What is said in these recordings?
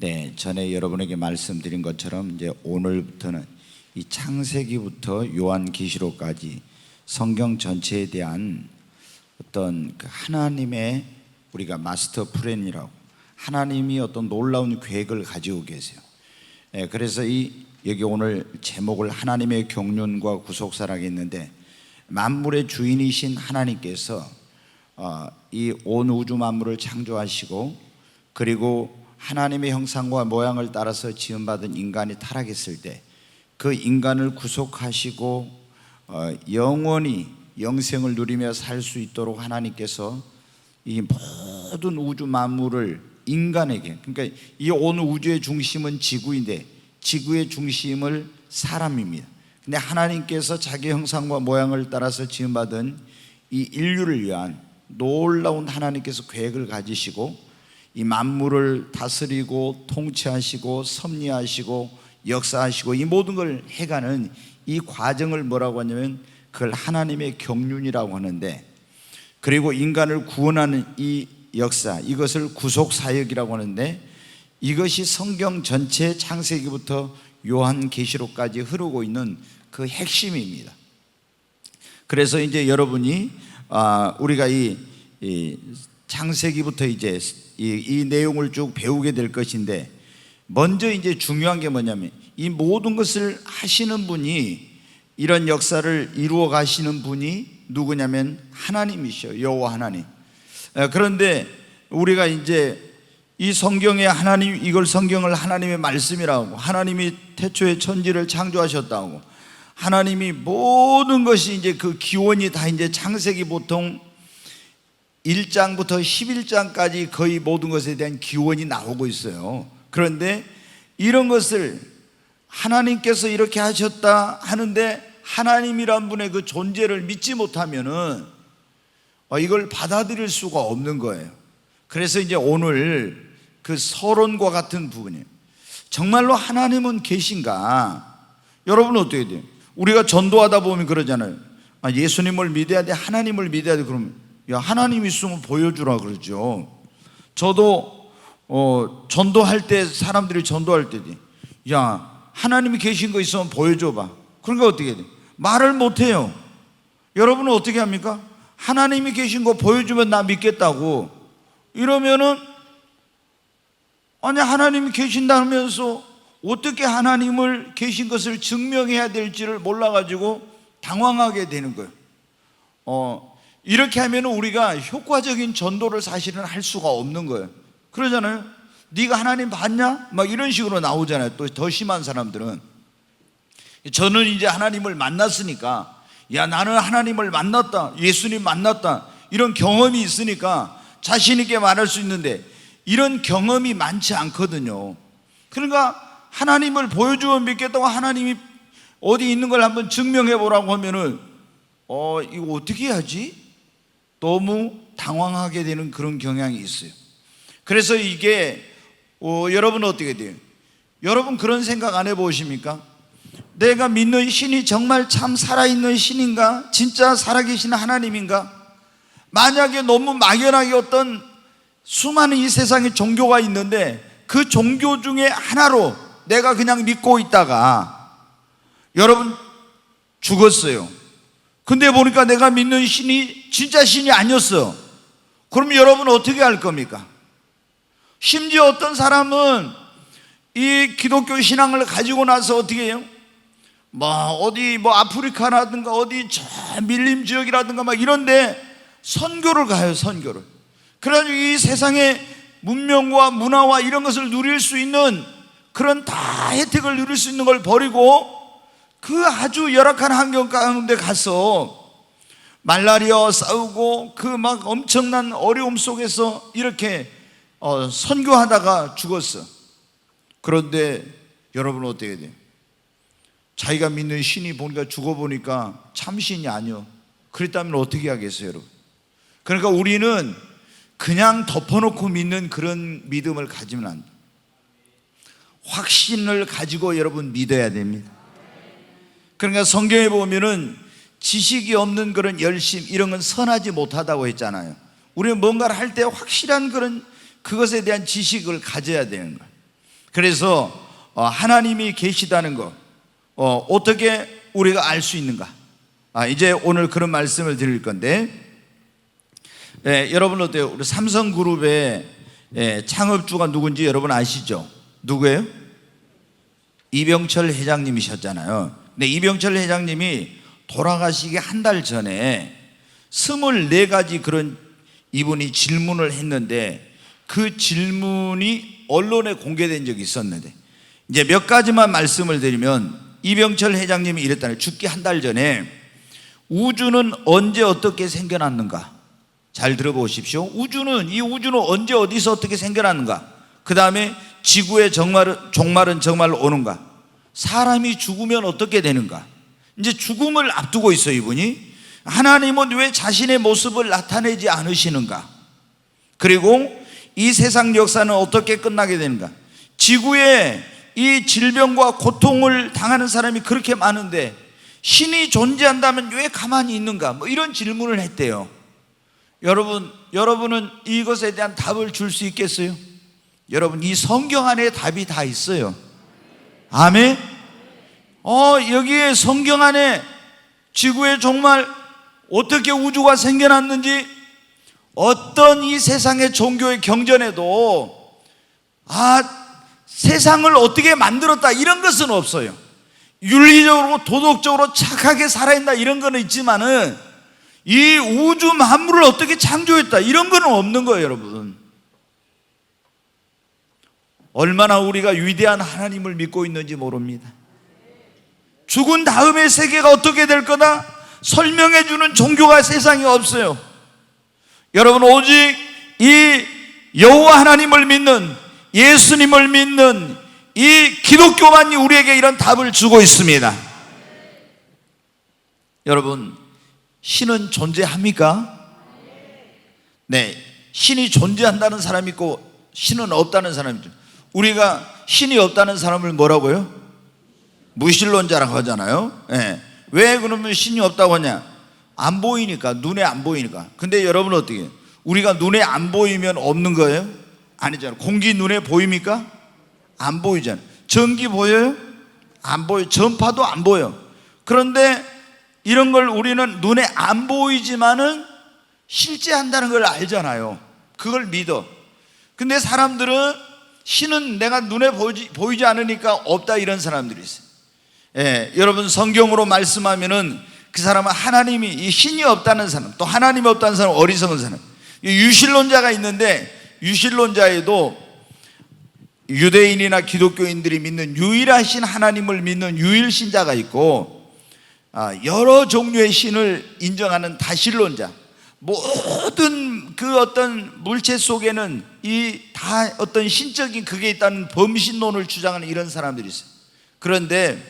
네, 전에 여러분에게 말씀드린 것처럼 이제 오늘부터는 이 창세기부터 요한계시록까지 성경 전체에 대한 어떤 그 하나님의 우리가 마스터 플랜이라고, 하나님이 어떤 놀라운 계획을 가지고 계세요. 그래서 여기 오늘 제목을 하나님의 경륜과 구속사라고 했는데, 만물의 주인이신 하나님께서 이 온 우주 만물을 창조하시고, 그리고 하나님의 형상과 모양을 따라서 지음받은 인간이 타락했을 때 그 인간을 구속하시고 영원히 영생을 누리며 살 수 있도록 하나님께서 이 모든 우주 만물을 인간에게, 그러니까 이 온 우주의 중심은 지구인데 지구의 중심을 사람입니다. 근데 하나님께서 자기 형상과 모양을 따라서 지음받은 이 인류를 위한 놀라운 하나님께서 계획을 가지시고 이 만물을 다스리고 통치하시고 섭리하시고 역사하시고 이 모든 걸 해가는 이 과정을 뭐라고 하냐면 그걸 하나님의 경륜이라고 하는데, 그리고 인간을 구원하는 이 역사, 이것을 구속사역이라고 하는데, 이것이 성경 전체 창세기부터 요한계시록까지 흐르고 있는 그 핵심입니다. 그래서 이제 여러분이 우리가 이 창세기부터 이제 이 내용을 쭉 배우게 될 것인데, 먼저 이제 중요한 게 뭐냐면 이 모든 것을 하시는 분이, 이런 역사를 이루어 가시는 분이 누구냐면 하나님이셔, 여호와 하나님. 그런데 우리가 이제 이 성경에 하나님, 이걸 성경을 하나님의 말씀이라고, 하나님이 태초에 천지를 창조하셨다고, 하나님이 모든 것이 이제 그 기원이 다 이제 창세기 보통 1장부터 11장까지 거의 모든 것에 대한 기원이 나오고 있어요. 그런데 이런 것을 하나님께서 이렇게 하셨다 하는데 하나님이란 분의 그 존재를 믿지 못하면은 이걸 받아들일 수가 없는 거예요. 그래서 이제 오늘 그 서론과 같은 부분이에요. 정말로 하나님은 계신가? 여러분은 어떻게 돼요? 우리가 전도하다 보면 그러잖아요. 예수님을 믿어야 돼, 하나님을 믿어야 돼. 그러면 야, 하나님 있으면 보여주라 그러죠. 저도 전도할 때, 사람들이 전도할 때 야, 하나님이 계신 거 있으면 보여줘봐. 그러니까 어떻게 해야 돼? 말을 못해요. 여러분은 어떻게 합니까? 하나님이 계신 거 보여주면 나 믿겠다고 이러면은, 아니 하나님이 계신다면서 어떻게 하나님을 계신 것을 증명해야 될지를 몰라가지고 당황하게 되는 거예요. 이렇게 하면 우리가 효과적인 전도를 사실은 할 수가 없는 거예요. 그러잖아요. 네가 하나님 봤냐? 막 이런 식으로 나오잖아요. 또 더 심한 사람들은, 저는 이제 하나님을 만났으니까, 야 나는 하나님을 만났다, 예수님 만났다, 이런 경험이 있으니까 자신 있게 말할 수 있는데, 이런 경험이 많지 않거든요. 그러니까 하나님을 보여주면 믿겠다고, 하나님이 어디 있는 걸 한번 증명해 보라고 하면은 이거 어떻게 해야지? 너무 당황하게 되는 그런 경향이 있어요. 그래서 이게 여러분은 어떻게 돼요? 여러분 그런 생각 안 해보십니까? 내가 믿는 신이 정말 참 살아있는 신인가? 진짜 살아계신 하나님인가? 만약에 너무 막연하게 어떤 수많은 이 세상에 종교가 있는데 그 종교 중에 하나로 내가 그냥 믿고 있다가 여러분 죽었어요. 근데 보니까 내가 믿는 신이 진짜 신이 아니었어. 그럼 여러분 어떻게 할 겁니까? 심지어 어떤 사람은 이 기독교 신앙을 가지고 나서 어떻게 해요? 어디 아프리카라든가 어디 저 밀림 지역이라든가 막 이런데 선교를 가요, 선교를. 그래가지고 이 세상의 문명과 문화와 이런 것을 누릴 수 있는 그런 다 혜택을 누릴 수 있는 걸 버리고 그 아주 열악한 환경 가운데 가서 말라리아와 싸우고 그 막 엄청난 어려움 속에서 이렇게 선교하다가 죽었어. 그런데 여러분 어떻게 돼요? 자기가 믿는 신이 보니까 죽어보니까 참신이 아니요. 그랬다면 어떻게 하겠어요, 여러분? 그러니까 우리는 그냥 덮어놓고 믿는 그런 믿음을 가지면 안 돼요. 확신을 가지고 여러분 믿어야 됩니다. 그러니까 성경에 보면은 지식이 없는 그런 열심, 이런 건 선하지 못하다고 했잖아요. 우리는 뭔가를 할 때 확실한 그런 그것에 대한 지식을 가져야 되는 거예요. 그래서 하나님이 계시다는 거 어떻게 우리가 알 수 있는가? 이제 오늘 그런 말씀을 드릴 건데, 여러분 어때요? 우리 삼성그룹의 창업주가 누군지 여러분 아시죠? 누구예요? 이병철 회장님이셨잖아요. 근데 이병철 회장님이 돌아가시기 한 달 전에 24가지 그런 이분이 질문을 했는데, 그 질문이 언론에 공개된 적이 있었는데, 이제 몇 가지만 말씀을 드리면, 이병철 회장님이 이랬다는, 죽기 한 달 전에 우주는 언제 어떻게 생겨났는가? 잘 들어보십시오. 이 우주는 언제 어디서 어떻게 생겨났는가? 그 다음에 지구의 종말은 정말로 오는가? 사람이 죽으면 어떻게 되는가? 이제 죽음을 앞두고 있어요, 이분이. 하나님은 왜 자신의 모습을 나타내지 않으시는가? 그리고 이 세상 역사는 어떻게 끝나게 되는가? 지구에 이 질병과 고통을 당하는 사람이 그렇게 많은데 신이 존재한다면 왜 가만히 있는가? 뭐 이런 질문을 했대요. 여러분은 이것에 대한 답을 줄 수 있겠어요? 여러분, 이 성경 안에 답이 다 있어요. 아멘. 여기에 성경 안에 지구의 종말, 어떻게 우주가 생겨났는지, 어떤 이 세상의 종교의 경전에도 세상을 어떻게 만들었다 이런 것은 없어요. 윤리적으로 도덕적으로 착하게 살아야 한다 이런 거는 있지만은 이 우주 만물을 어떻게 창조했다 이런 거는 없는 거예요, 여러분. 얼마나 우리가 위대한 하나님을 믿고 있는지 모릅니다. 죽은 다음의 세계가 어떻게 될 거다 설명해 주는 종교가 세상에 없어요. 여러분, 오직 이 여호와 하나님을 믿는, 예수님을 믿는 이 기독교만이 우리에게 이런 답을 주고 있습니다. 여러분, 신은 존재합니까? 네, 신이 존재한다는 사람이 있고 신은 없다는 사람이 있죠. 우리가 신이 없다는 사람을 뭐라고요? 무신론자라고 하잖아요. 네. 왜 그러면 신이 없다고 하냐? 안 보이니까, 눈에 안 보이니까. 근데 여러분 어떻게 해요? 우리가 눈에 안 보이면 없는 거예요? 아니잖아요. 공기 눈에 보입니까? 안 보이잖아요. 전기 보여요? 안 보여요. 전파도 안 보여. 그런데 이런 걸 우리는 눈에 안 보이지만은 실제 한다는 걸 알잖아요. 그걸 믿어. 근데 사람들은 신은 내가 눈에 보이지 않으니까 없다 이런 사람들이 있어요. 여러분, 성경으로 말씀하면은 그 사람은 하나님이, 이 신이 없다는 사람, 또 하나님이 없다는 사람, 어리석은 사람, 유실론자가 있는데, 유실론자에도 유대인이나 기독교인들이 믿는 유일하신 하나님을 믿는 유일신자가 있고, 여러 종류의 신을 인정하는 다신론자, 모든 그 어떤 물체 속에는 이 다 어떤 신적인 그게 있다는 범신론을 주장하는 이런 사람들이 있어요. 그런데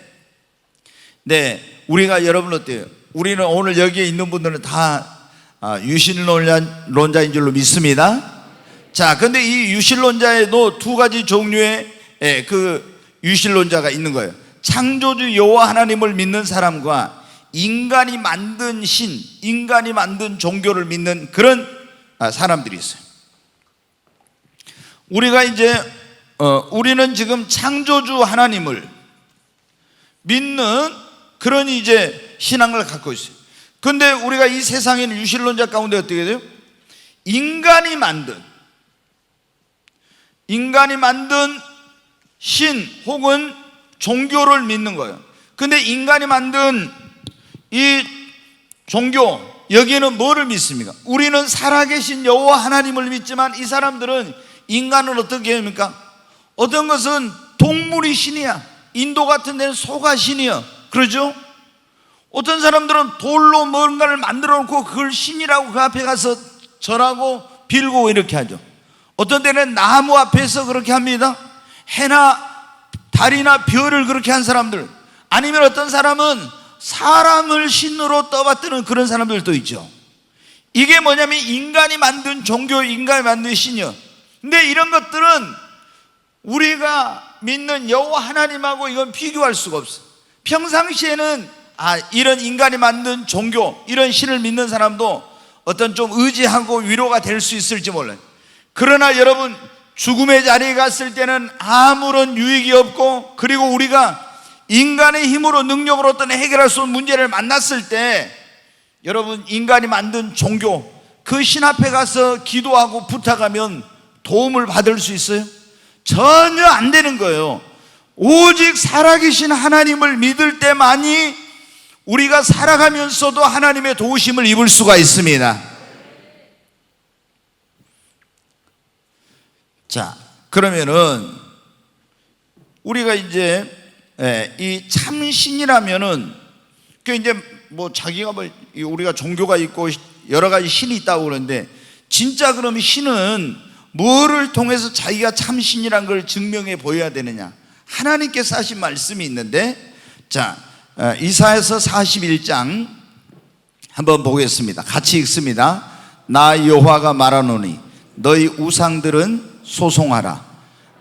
우리가, 여러분 어때요? 우리는 오늘 여기에 있는 분들은 다 유신론자인 줄로 믿습니다. 자, 근데 이 유신론자에도 두 가지 종류의 그 유신론자가 있는 거예요. 창조주 여호와 하나님을 믿는 사람과 인간이 만든 신, 인간이 만든 종교를 믿는 그런 사람들이 있어요. 우리가 이제 우리는 지금 창조주 하나님을 믿는 그런 이제 신앙을 갖고 있어요. 근데 우리가 이 세상에는 유신론자 가운데 어떻게 돼요? 인간이 만든 신 혹은 종교를 믿는 거예요. 근데 인간이 만든 이 종교, 여기는 뭐를 믿습니까? 우리는 살아계신 여호와 하나님을 믿지만 이 사람들은 인간을 어떻게 합니까? 어떤 것은 동물이 신이야. 인도 같은 데는 소가 신이야. 그러죠? 어떤 사람들은 돌로 뭔가를 만들어 놓고 그걸 신이라고 그 앞에 가서 절하고 빌고 이렇게 하죠. 어떤 데는 나무 앞에서 그렇게 합니다. 해나 달이나 별을 그렇게 한 사람들, 아니면 어떤 사람은 사람을 신으로 떠받드는 그런 사람들도 있죠. 이게 뭐냐면 인간이 만든 종교, 인간이 만든 신이요. 근데 이런 것들은 우리가 믿는 여호와 하나님하고 이건 비교할 수가 없어. 평상시에는 이런 인간이 만든 종교, 이런 신을 믿는 사람도 어떤 좀 의지하고 위로가 될 수 있을지 몰라요. 그러나 여러분, 죽음의 자리에 갔을 때는 아무런 유익이 없고, 그리고 우리가 인간의 힘으로 능력으로 어떤 해결할 수 없는 문제를 만났을 때, 여러분, 인간이 만든 종교, 그 신 앞에 가서 기도하고 부탁하면 도움을 받을 수 있어요? 전혀 안 되는 거예요. 오직 살아계신 하나님을 믿을 때만이 우리가 살아가면서도 하나님의 도우심을 입을 수가 있습니다. 자, 그러면은 우리가 이제 이 참신이라면은 그 이제 뭐 자기가 뭐 우리가 종교가 있고 여러 가지 신이 있다고 그러는데, 진짜 그러면 신은 뭐를 통해서 자기가 참신이란 걸 증명해 보여야 되느냐? 하나님께서 하신 말씀이 있는데, 자, 이사야서 41장 한번 보겠습니다. 같이 읽습니다. 나 여호와가 말하노니 너희 우상들은 소송하라.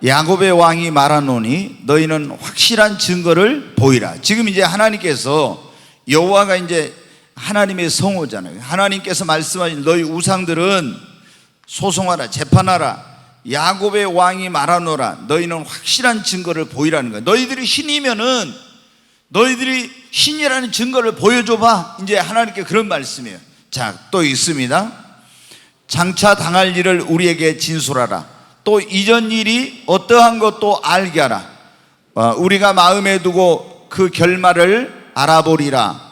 야곱의 왕이 말하노니 너희는 확실한 증거를 보이라. 지금 이제 하나님께서, 여호와가 이제 하나님의 성호잖아요. 하나님께서 말씀하신 너희 우상들은 소송하라, 재판하라. 야곱의 왕이 말하노라. 너희는 확실한 증거를 보이라는 거예요. 너희들이 신이면은 너희들이 신이라는 증거를 보여줘봐. 이제 하나님께 그런 말씀이에요. 자, 또 있습니다. 장차 당할 일을 우리에게 진술하라. 또 이전 일이 어떠한 것도 알게 하라. 우리가 마음에 두고 그 결말을 알아보리라.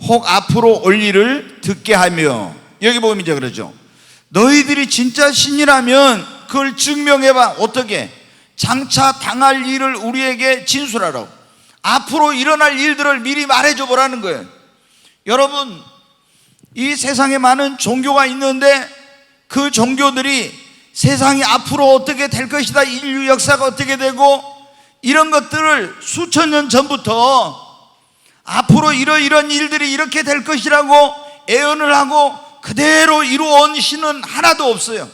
혹 앞으로 올 일을 듣게 하며. 여기 보면 이제 그러죠. 너희들이 진짜 신이라면 그걸 증명해봐. 어떻게? 장차 당할 일을 우리에게 진술하라고. 앞으로 일어날 일들을 미리 말해줘 보라는 거예요. 여러분, 이 세상에 많은 종교가 있는데 그 종교들이 세상이 앞으로 어떻게 될 것이다, 인류 역사가 어떻게 되고 이런 것들을 수천 년 전부터 앞으로 이런 일들이 이렇게 될 것이라고 예언을 하고 그대로 이루어온 신은 하나도 없어요.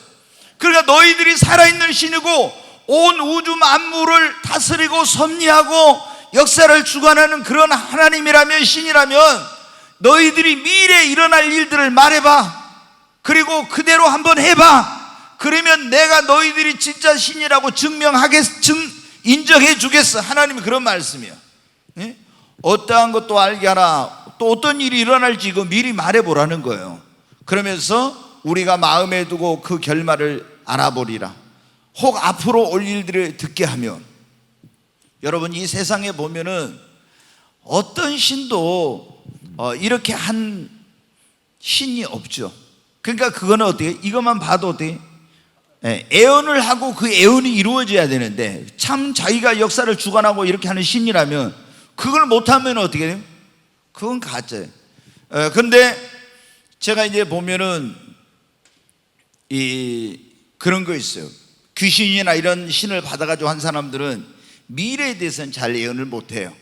그러니까 너희들이 살아있는 신이고 온 우주 만물을 다스리고 섭리하고 역사를 주관하는 그런 하나님이라면, 신이라면 너희들이 미래에 일어날 일들을 말해봐. 그리고 그대로 한번 해봐. 그러면 내가 너희들이 진짜 신이라고 인정해 주겠어. 하나님이 그런 말씀이에요. 예? 어떠한 것도 알게 하라. 또 어떤 일이 일어날지 이거 미리 말해보라는 거예요. 그러면서 우리가 마음에 두고 그 결말을 알아보리라. 혹 앞으로 올 일들을 듣게 하면. 여러분, 이 세상에 보면은 어떤 신도 이렇게 한 신이 없죠. 그러니까 그거는 어떻게, 이것만 봐도 어떻게, 예언을 하고 그 예언이 이루어져야 되는데, 참 자기가 역사를 주관하고 이렇게 하는 신이라면 그걸 못하면 어떻게 돼요? 그건 가짜예요. 그런데 제가 이제 보면은 그런 거 있어요. 귀신이나 이런 신을 받아가지고 한 사람들은 미래에 대해서는 잘 예언을 못해요.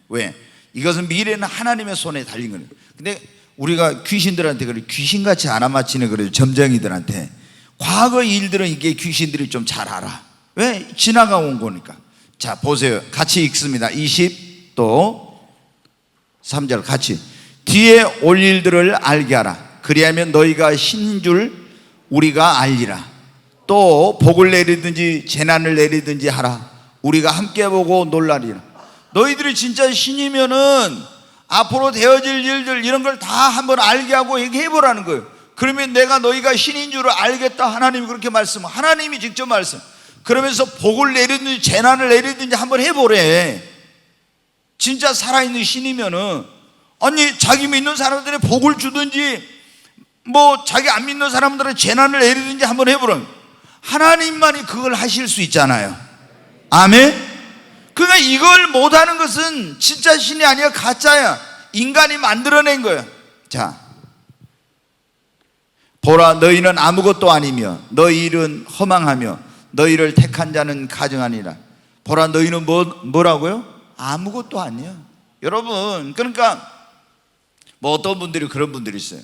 왜? 이것은 미래는 하나님의 손에 달린 거예요. 근데 우리가 귀신들한테 그래, 귀신같이 알아맞히는 그래요. 점쟁이들한테. 과거 일들은 이게 귀신들이 좀 잘 알아. 왜? 지나가 온 거니까. 자, 보세요. 같이 읽습니다. 20 또 3절 같이. 뒤에 올 일들을 알게 하라. 그리하면 너희가 신인 줄 우리가 알리라. 또 복을 내리든지 재난을 내리든지 하라. 우리가 함께 보고 놀라리라. 너희들이 진짜 신이면은 앞으로 되어질 일들 이런 걸 다 한번 알게 하고 얘기해 보라는 거예요. 그러면 내가 너희가 신인 줄을 알겠다. 하나님이 그렇게 말씀, 하나님이 직접 말씀. 그러면서 복을 내리든지 재난을 내리든지 한번 해보래. 진짜 살아있는 신이면은, 아니 자기 믿는 사람들의 복을 주든지 뭐 자기 안 믿는 사람들의 재난을 내리든지 한번 해보라. 하나님만이 그걸 하실 수 있잖아요. 아멘. 그러니까 이걸 못하는 것은 진짜 신이 아니야, 가짜야. 인간이 만들어낸 거야. 자, 보라, 너희는 아무것도 아니며 너희 일은 허망하며 너희를 택한 자는 가증하니라. 보라, 너희는 뭐라고요? 아무것도 아니야. 여러분, 그러니까 뭐 어떤 분들이 그런 분들이 있어요.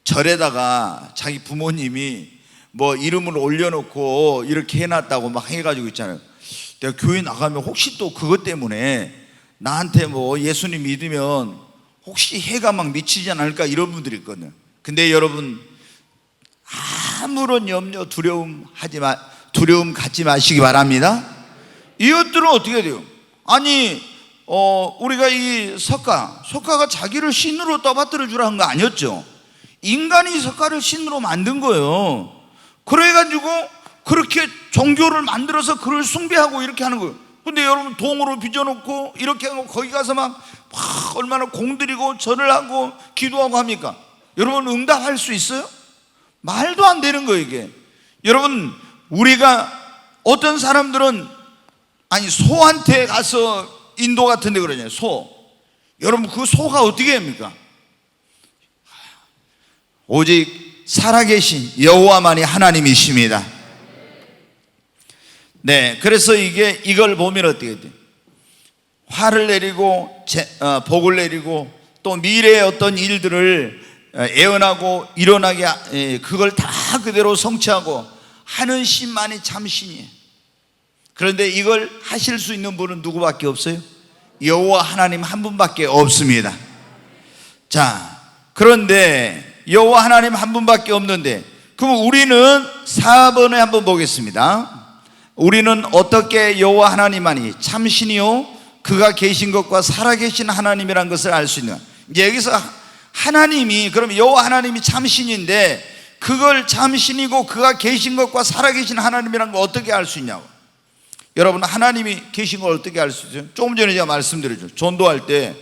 절에다가 자기 부모님이 뭐 이름을 올려놓고 이렇게 해놨다고 막 해가지고 있잖아요. 내가 교회 나가면 혹시 또 그것 때문에 나한테 뭐 예수님 믿으면 혹시 해가 막 미치지 않을까, 이런 분들이 있거든요. 근데 여러분, 아무런 염려 두려움 하지 마. 두려움 갖지 마시기 바랍니다. 이것들은 어떻게 돼요? 아니 우리가 이 석가가 자기를 신으로 떠받들어 주라 한 거 아니었죠? 인간이 석가를 신으로 만든 거예요. 그래가지고 그렇게 종교를 만들어서 그를 숭배하고 이렇게 하는 거예요. 근데 여러분 동으로 빚어놓고 이렇게 하고 거기 가서 막 얼마나 공들이고 절을 하고 기도하고 합니까? 여러분 응답할 수 있어요? 말도 안 되는 거예요 이게. 여러분 우리가 어떤 사람들은 아니 소한테 가서 인도 같은 데 그러잖아요. 소. 여러분 그 소가 어떻게 합니까? 오직 살아계신 여호와만이 하나님이십니다. 네, 그래서 이걸 보면 어떻게 돼요? 화를 내리고 복을 내리고 또 미래의 어떤 일들을 예언하고 일어나게 그걸 다 그대로 성취하고 하는 신만이 참 신이에요. 그런데 이걸 하실 수 있는 분은 누구밖에 없어요? 여호와 하나님 한 분밖에 없습니다. 자, 그런데 여호와 하나님 한 분밖에 없는데 그럼 우리는 4번에 한번 보겠습니다. 우리는 어떻게 여호와 하나님만이 참신이요 그가 계신 것과 살아계신 하나님이라는 것을 알 수 있느냐. 이제 여기서 하나님이 그럼 여호와 하나님이 참신인데 그걸 참신이고 그가 계신 것과 살아계신 하나님이라는 걸 어떻게 알 수 있냐고. 여러분 하나님이 계신 걸 어떻게 알 수 있어요? 조금 전에 제가 말씀드렸죠. 전도할 때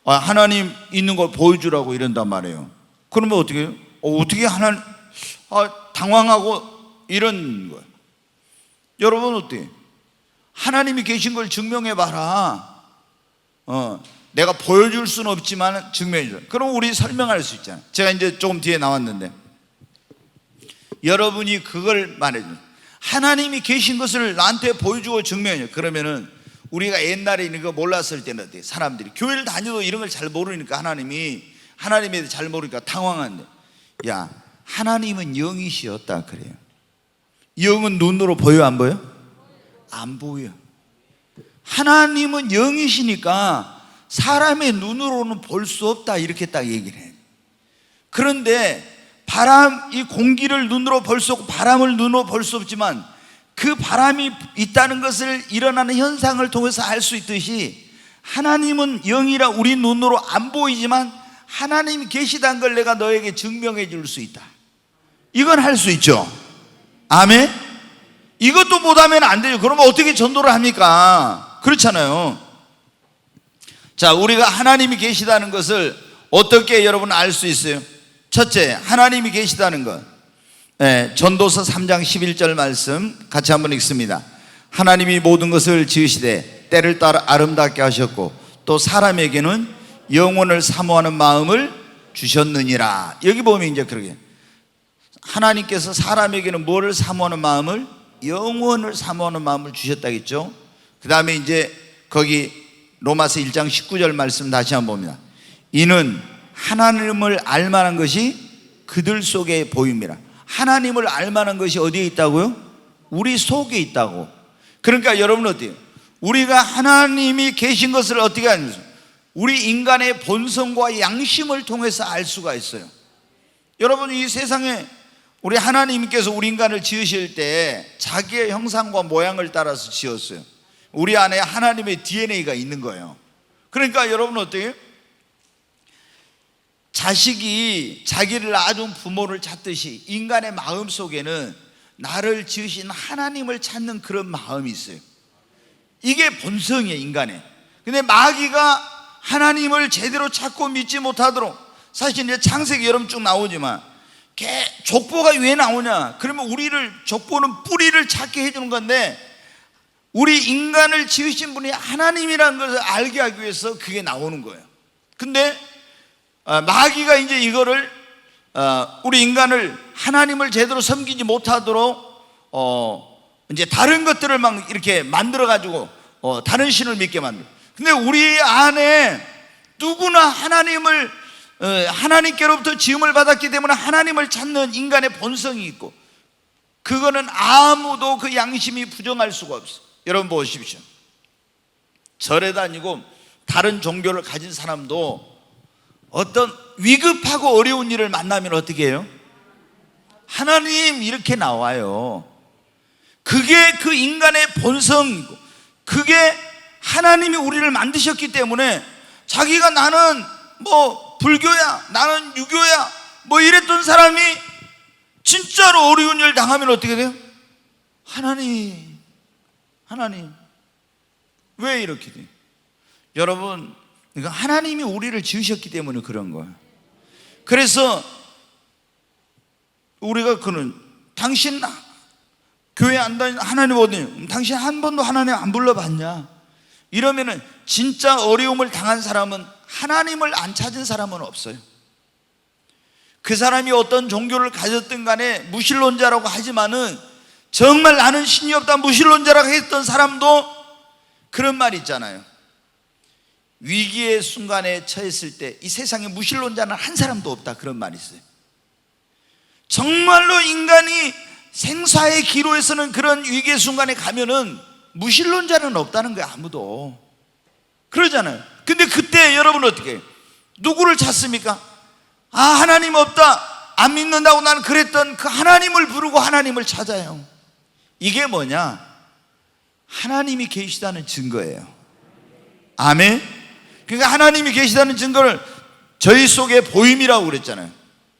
하나님 있는 걸 보여주라고 이런단 말이에요. 그러면 어떻게 해요? 어떻게 하나님 당황하고 이런 거예요. 여러분 어때요? 하나님이 계신 걸 증명해 봐라. 내가 보여줄 수는 없지만 증명해 줘. 그럼 우리 설명할 수 있잖아요. 제가 이제 조금 뒤에 나왔는데 여러분이 그걸 말해줘. 하나님이 계신 것을 나한테 보여주고 증명해. 그러면은 우리가 옛날에 이거 몰랐을 때는 어때요? 사람들이 교회를 다녀도 이런 걸 잘 모르니까 하나님에 대해 잘 모르니까 당황한데, 야 하나님은 영이시었다 그래요. 영은 눈으로 보여 안 보여? 안 보여. 하나님은 영이시니까 사람의 눈으로는 볼 수 없다 이렇게 딱 얘기를 해요. 그런데 이 공기를 눈으로 볼 수 없고 바람을 눈으로 볼 수 없지만 그 바람이 있다는 것을 일어나는 현상을 통해서 알 수 있듯이 하나님은 영이라 우리 눈으로 안 보이지만 하나님이 계시다는 걸 내가 너에게 증명해 줄 수 있다. 이건 할 수 있죠. 아멘. 이것도 못하면 안 되죠. 그러면 어떻게 전도를 합니까? 그렇잖아요. 자, 우리가 하나님이 계시다는 것을 어떻게 여러분 알 수 있어요? 첫째, 하나님이 계시다는 것. 전도서 3장 11절 말씀 같이 한번 읽습니다. 하나님이 모든 것을 지으시되 때를 따라 아름답게 하셨고 또 사람에게는 영혼을 사모하는 마음을 주셨느니라. 여기 보면 이제 그러게 하나님께서 사람에게는 뭐를 사모하는 마음을? 영혼을 사모하는 마음을 주셨다겠죠. 그 다음에 이제 거기 로마서 1장 19절 말씀 다시 한번 봅니다. 이는 하나님을 알만한 것이 그들 속에 보입니다. 하나님을 알만한 것이 어디에 있다고요? 우리 속에 있다고. 그러니까 여러분 어때요? 우리가 하나님이 계신 것을 어떻게 하는지 우리 인간의 본성과 양심을 통해서 알 수가 있어요. 여러분 이 세상에 우리 하나님께서 우리 인간을 지으실 때 자기의 형상과 모양을 따라서 지었어요. 우리 안에 하나님의 DNA가 있는 거예요. 그러니까 여러분 어때요? 자식이 자기를 낳아준 부모를 찾듯이 인간의 마음 속에는 나를 지으신 하나님을 찾는 그런 마음이 있어요. 이게 본성이에요, 인간의. 근데 마귀가 하나님을 제대로 찾고 믿지 못하도록, 사실 이제 창세기 여러분 쭉 나오지만 족보가 왜 나오냐? 그러면 족보는 뿌리를 찾게 해주는 건데, 우리 인간을 지으신 분이 하나님이라는 것을 알게 하기 위해서 그게 나오는 거예요. 근데 마귀가 이제 이거를 우리 인간을 하나님을 제대로 섬기지 못하도록 이제 다른 것들을 막 이렇게 만들어 가지고 다른 신을 믿게 만들어. 근데 우리 안에 누구나 하나님께로부터 지음을 받았기 때문에 하나님을 찾는 인간의 본성이 있고, 그거는 아무도 그 양심이 부정할 수가 없어요. 여러분 보십시오. 절에 다니고 다른 종교를 가진 사람도 어떤 위급하고 어려운 일을 만나면 어떻게 해요? 하나님 이렇게 나와요. 그게 그 인간의 본성이고, 그게 하나님이 우리를 만드셨기 때문에 자기가 나는 뭐 불교야, 나는 유교야 뭐 이랬던 사람이 진짜로 어려운 일 당하면 어떻게 돼요? 하나님 왜 이렇게 돼요? 여러분, 이거 하나님이 우리를 지으셨기 때문에 그런 거예요. 그래서 우리가 당신 교회 안 다니는 하나님 어디? 당신 한 번도 하나님 안 불러봤냐? 이러면은 진짜 어려움을 당한 사람은, 하나님을 안 찾은 사람은 없어요. 그 사람이 어떤 종교를 가졌든 간에 무신론자라고 하지만은, 정말 나는 신이 없다 무신론자라고 했던 사람도 그런 말 있잖아요. 위기의 순간에 처했을 때 이 세상에 무신론자는 한 사람도 없다, 그런 말이 있어요. 정말로 인간이 생사의 기로에서는 그런 위기의 순간에 가면은 무신론자는 없다는 거예요. 아무도. 그러잖아요. 근데 그때 여러분 어떻게 해요? 누구를 찾습니까? 아, 하나님 없다, 안 믿는다고 나는 그랬던 그 하나님을 부르고 하나님을 찾아요. 이게 뭐냐? 하나님이 계시다는 증거예요. 아멘. 그러니까 하나님이 계시다는 증거를 저희 속에 보임이라고 그랬잖아요.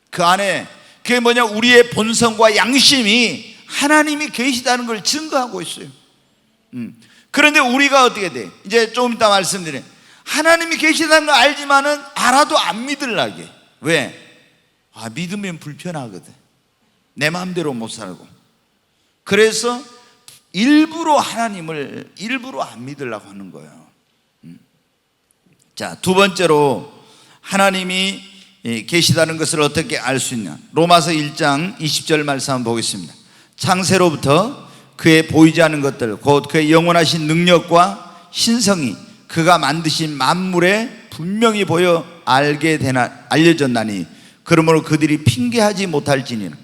그 안에 그게 뭐냐? 우리의 본성과 양심이 하나님이 계시다는 걸 증거하고 있어요. 그런데 우리가 어떻게 돼? 이제 좀 이따 말씀드려요. 하나님이 계시다는 걸 알지만은 알아도 안 믿으려게. 왜? 믿으면 불편하거든. 내 마음대로 못 살고. 그래서 일부러 하나님을 일부러 안 믿으려고 하는 거예요. 자, 두 번째로 하나님이 계시다는 것을 어떻게 알 수 있냐? 로마서 1장 20절 말씀 한번 보겠습니다. 창세로부터 그의 보이지 않는 것들, 곧 그의 영원하신 능력과 신성이 그가 만드신 만물에 분명히 보여 알려졌나니 그러므로 그들이 핑계하지 못할지니라.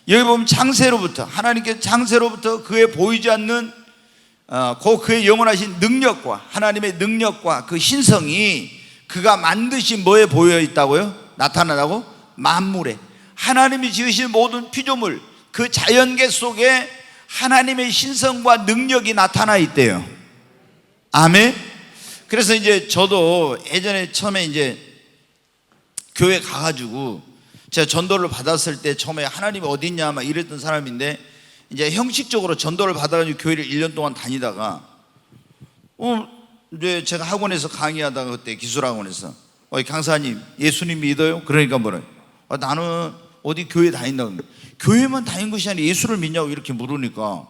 여기 보면 창세로부터, 하나님께서 창세로부터 그의 보이지 않는 곧 그의 영원하신 능력과, 하나님의 능력과 그 신성이 그가 만드신 뭐에 보여 있다고요? 나타나다고? 만물에. 하나님이 지으신 모든 피조물, 그 자연계 속에 하나님의 신성과 능력이 나타나 있대요. 아멘. 그래서 이제 저도 예전에 처음에 이제 교회 가가지고 제가 전도를 받았을 때 처음에 하나님이 어디 있냐 막 이랬던 사람인데, 이제 형식적으로 전도를 받아가지고 교회를 1년 동안 다니다가 이제 제가 학원에서 강의하다가 그때 기술학원에서 강사님 예수님 믿어요? 그러니까 뭐래? 나는 어디 교회 다닌다고. 교회만 다닌 것이 아니라 예수를 믿냐고 이렇게 물으니까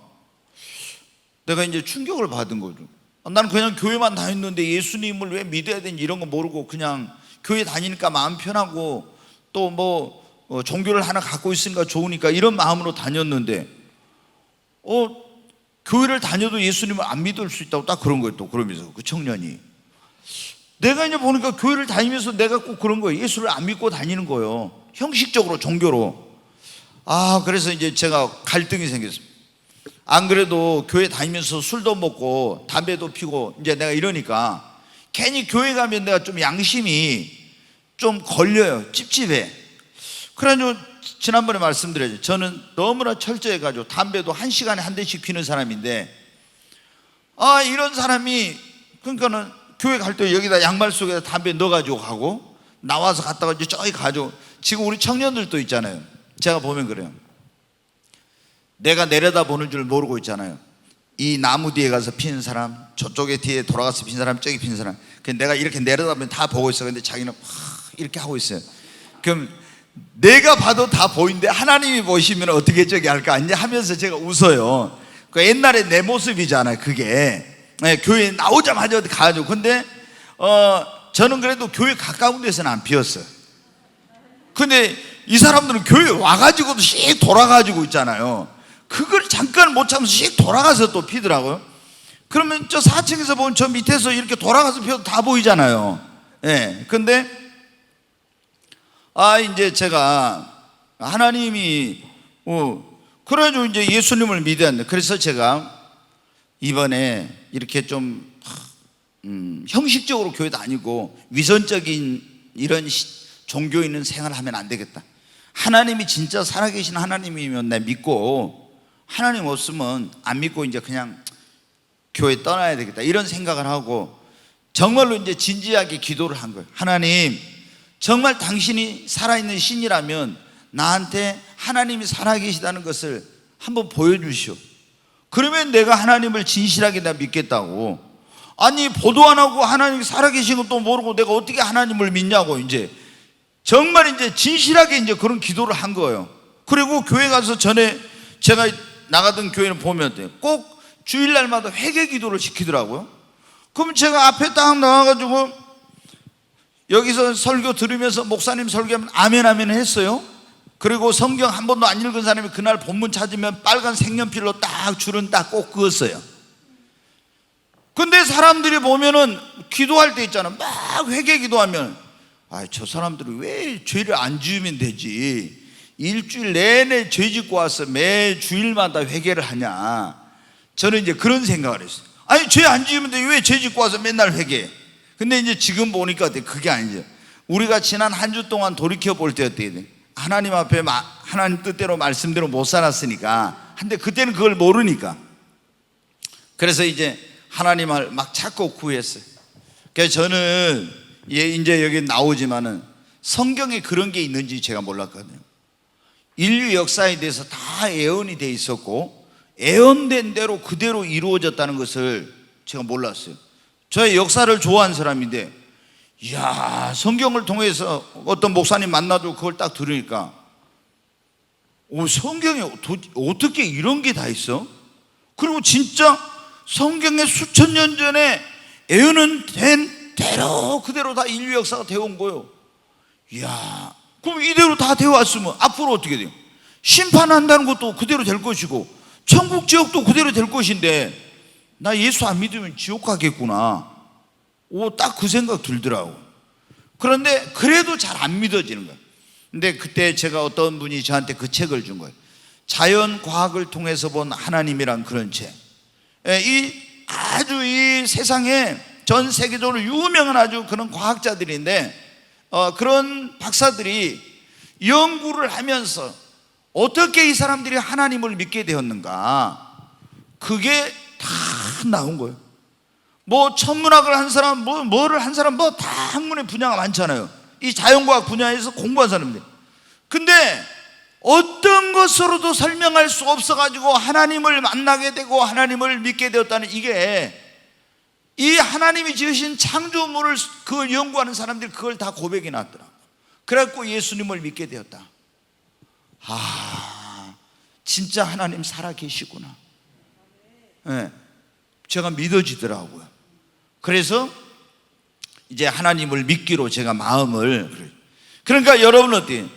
내가 이제 충격을 받은 거죠. 나는 그냥 교회만 다녔는데 예수님을 왜 믿어야 되는지 이런 거 모르고 그냥 교회 다니니까 마음 편하고 또 뭐 종교를 하나 갖고 있으니까 좋으니까 이런 마음으로 다녔는데 교회를 다녀도 예수님을 안 믿을 수 있다고 딱 그런 거예요. 또 그러면서 그 청년이, 내가 이제 보니까 교회를 다니면서 내가 꼭 그런 거예요. 예수를 안 믿고 다니는 거예요. 형식적으로 종교로. 그래서 이제 제가 갈등이 생겼습니다. 안 그래도 교회 다니면서 술도 먹고 담배도 피고 이제 내가 이러니까 괜히 교회 가면 내가 좀 양심이 좀 걸려요. 찝찝해. 그래가지고 지난번에 말씀드렸죠. 저는 너무나 철저해가지고 담배도 1시간에 한 대씩 피는 사람인데, 이런 사람이, 그러니까는 교회 갈 때 여기다 양말 속에다 담배 넣어가지고 가고 나와서 갔다가 이제 저기 가지고, 지금 우리 청년들도 있잖아요. 제가 보면 그래요. 내가 내려다보는 줄 모르고 있잖아요. 이 나무 뒤에 가서 피는 사람, 저쪽에 뒤에 돌아가서 피는 사람, 저기 피는 사람. 내가 이렇게 내려다보면 다 보고 있어. 근데 자기는 이렇게 하고 있어요. 그럼 내가 봐도 다 보이는데 하나님이 보시면 어떻게 저기 할까 이제 하면서 제가 웃어요. 그 옛날에 내 모습이잖아요. 그게 교회 나오자마자 어디 가가지고. 근데 저는 그래도 교회 가까운 데서는 안 피웠어요. 근데 이 사람들은 교회 와가지고도 씩 돌아가지고 있잖아요. 그걸 잠깐 못 참아서 씩 돌아가서 또 피더라고요. 그러면 저 4층에서 보면 저 밑에서 이렇게 돌아가서 피워도 다 보이잖아요. 근데 이제 제가 하나님이 그래가지고 이제 예수님을 믿어야 한다. 그래서 제가 이번에 이렇게 좀 형식적으로 교회 다니고 위선적인 이런 종교 있는 생활을 하면 안 되겠다. 하나님이 진짜 살아계신 하나님이면 내 믿고 하나님 없으면 안 믿고 이제 그냥 교회 떠나야 되겠다 이런 생각을 하고 정말로 이제 진지하게 기도를 한 거예요. 하나님, 정말 당신이 살아있는 신이라면 나한테 하나님이 살아계시다는 것을 한번 보여주시오. 그러면 내가 하나님을 진실하게 다 믿겠다고. 아니, 보도 안 하고 하나님이 살아계신 것도 모르고 내가 어떻게 하나님을 믿냐고. 이제 정말 이제 진실하게 이제 그런 기도를 한 거예요. 그리고 교회 가서 전에 제가 나가던 교회는 보면 꼭 주일날마다 회개 기도를 시키더라고요. 그럼 제가 앞에 딱 나와가지고 여기서 설교 들으면서 목사님 설교하면 아멘 아멘 했어요. 그리고 성경 한 번도 안 읽은 사람이 그날 본문 찾으면 빨간 색연필로 딱 줄은 딱 꼭 그었어요. 근데 사람들이 보면은 기도할 때 있잖아, 막 회개 기도하면 저 사람들이 왜 죄를 안 지으면 되지, 일주일 내내 죄 짓고 와서 매 주일마다 회개를 하냐. 저는 이제 그런 생각을 했어요. 아니, 죄 안 지으면 돼, 왜 죄 짓고 와서 맨날 회개해. 근데 이제 지금 보니까 그게 아니죠. 우리가 지난 한 주 동안 돌이켜 볼 때 어떻게 돼? 하나님 앞에 하나님 뜻대로 말씀대로 못 살았으니까. 근데 그때는 그걸 모르니까. 그래서 이제 하나님을 막 찾고 구했어요. 그래서 저는 이제 여기 나오지만은 성경에 그런 게 있는지 제가 몰랐거든요. 인류 역사에 대해서 다 예언이 돼 있었고 예언된 대로 그대로 이루어졌다는 것을 제가 몰랐어요. 저의 역사를 좋아하는 사람인데, 이야, 성경을 통해서 어떤 목사님 만나도 그걸 딱 들으니까 성경에 어떻게 이런 게 다 있어? 그리고 진짜 성경에 수천 년 전에 예언은 된 대로 그대로 다 인류 역사가 되어 온 거예요. 이야, 그럼 이대로 다 되어 왔으면 앞으로 어떻게 돼요? 심판한다는 것도 그대로 될 것이고 천국 지옥도 그대로 될 것인데 나 예수 안 믿으면 지옥 가겠구나. 딱 그 생각 들더라고. 그런데 그래도 잘 안 믿어지는 거예요. 근데 그때 제가 어떤 분이 저한테 그 책을 준 거예요. 자연과학을 통해서 본 하나님이란 그런 책. 아주 이 세상에 전 세계적으로 유명한 아주 그런 과학자들인데 그런 박사들이 연구를 하면서 어떻게 이 사람들이 하나님을 믿게 되었는가, 그게 다 나온 거예요. 뭐 천문학을 한 사람, 뭐를 한 사람, 다 학문의 분야가 많잖아요. 이 자연과학 분야에서 공부한 사람들. 근데 어떤 것으로도 설명할 수 없어가지고 하나님을 만나게 되고 하나님을 믿게 되었다는, 이게 이 하나님이 지으신 창조물을 그걸 연구하는 사람들이 그걸 다 고백이 났더라고요. 그래갖고 예수님을 믿게 되었다. 진짜 하나님 살아계시구나. 네, 제가 믿어지더라고요. 그래서 이제 하나님을 믿기로 제가 마음을. 그러니까 여러분 어때요?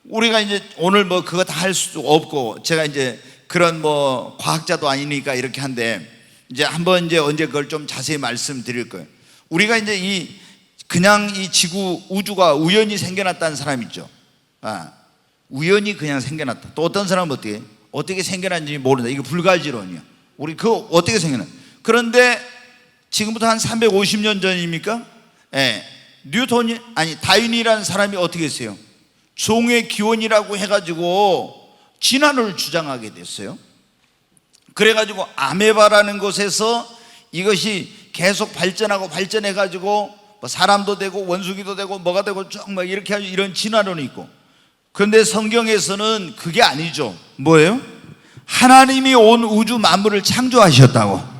우리가 이제 오늘 뭐 그거 다 할 수 없고 제가 이제 그런 뭐 과학자도 아니니까 이렇게 한데, 이제 한번 이제 언제 그걸 좀 자세히 말씀드릴 거예요. 우리가 이제 그냥 이 지구 우주가 우연히 생겨났다는 사람 있죠. 우연히 그냥 생겨났다. 또 어떤 사람은 어떻게 생겨났는지 모른다. 이거 불가지론이야. 우리 그거 어떻게 생겨나? 그런데 지금부터 한 350년 전입니까? 다윈이라는 사람이 어떻게 했어요? 종의 기원이라고 해가지고 진화론을 주장하게 됐어요. 그래가지고 아메바라는 곳에서 이것이 계속 발전해가지고 뭐 사람도 되고 원숭이도 되고 뭐가 되고 쭉 막 이렇게 하죠. 이런 진화론이 있고. 그런데 성경에서는 그게 아니죠. 뭐예요? 하나님이 온 우주 만물을 창조하셨다고.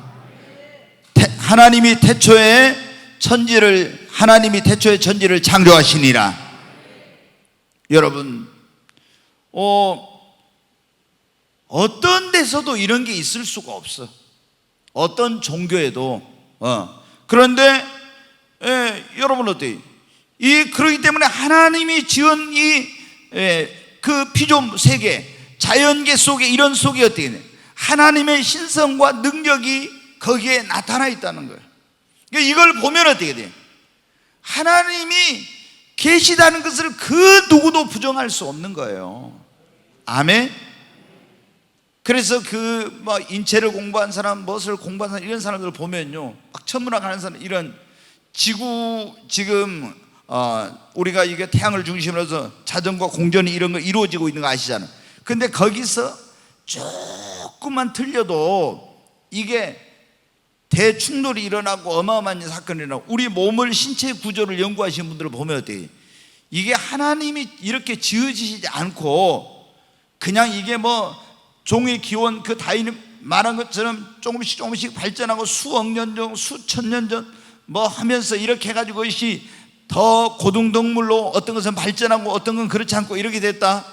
하나님이 태초에 천지를 창조하시니라. 여러분, 어떤 데서도 이런 게 있을 수가 없어. 어떤 종교에도. 그런데 여러분 어때요? 그렇기 때문에 하나님이 지은 그 피조물 세계, 자연계 속에, 이런 속에 어떻게 돼? 하나님의 신성과 능력이 거기에 나타나 있다는 거예요. 이걸 보면 어떻게 돼요? 하나님이 계시다는 것을 그 누구도 부정할 수 없는 거예요. 아멘. 그래서 뭐 인체를 공부한 사람, 무엇을 공부한 사람, 이런 사람들을 보면요, 막 천문학 하는 사람, 이런 지구 지금 우리가 이게 태양을 중심으로 해서 자전과 공전이 이런 거 이루어지고 있는 거 아시잖아요. 근데 거기서 쭉 조금만 틀려도 이게 대충돌이 일어나고 어마어마한 사건이 일어나고, 우리 몸을 신체 구조를 연구하시는 분들을 보면 어때요? 이게 하나님이 이렇게 지어지시지 않고 그냥 이게 뭐 종의 기원 그 다윈이 말한 것처럼 조금씩 발전하고 수억 년 전, 수천 년 전 뭐 하면서 이렇게 해가지고 이것이 더 고등동물로 어떤 것은 발전하고 어떤 건 그렇지 않고 이렇게 됐다.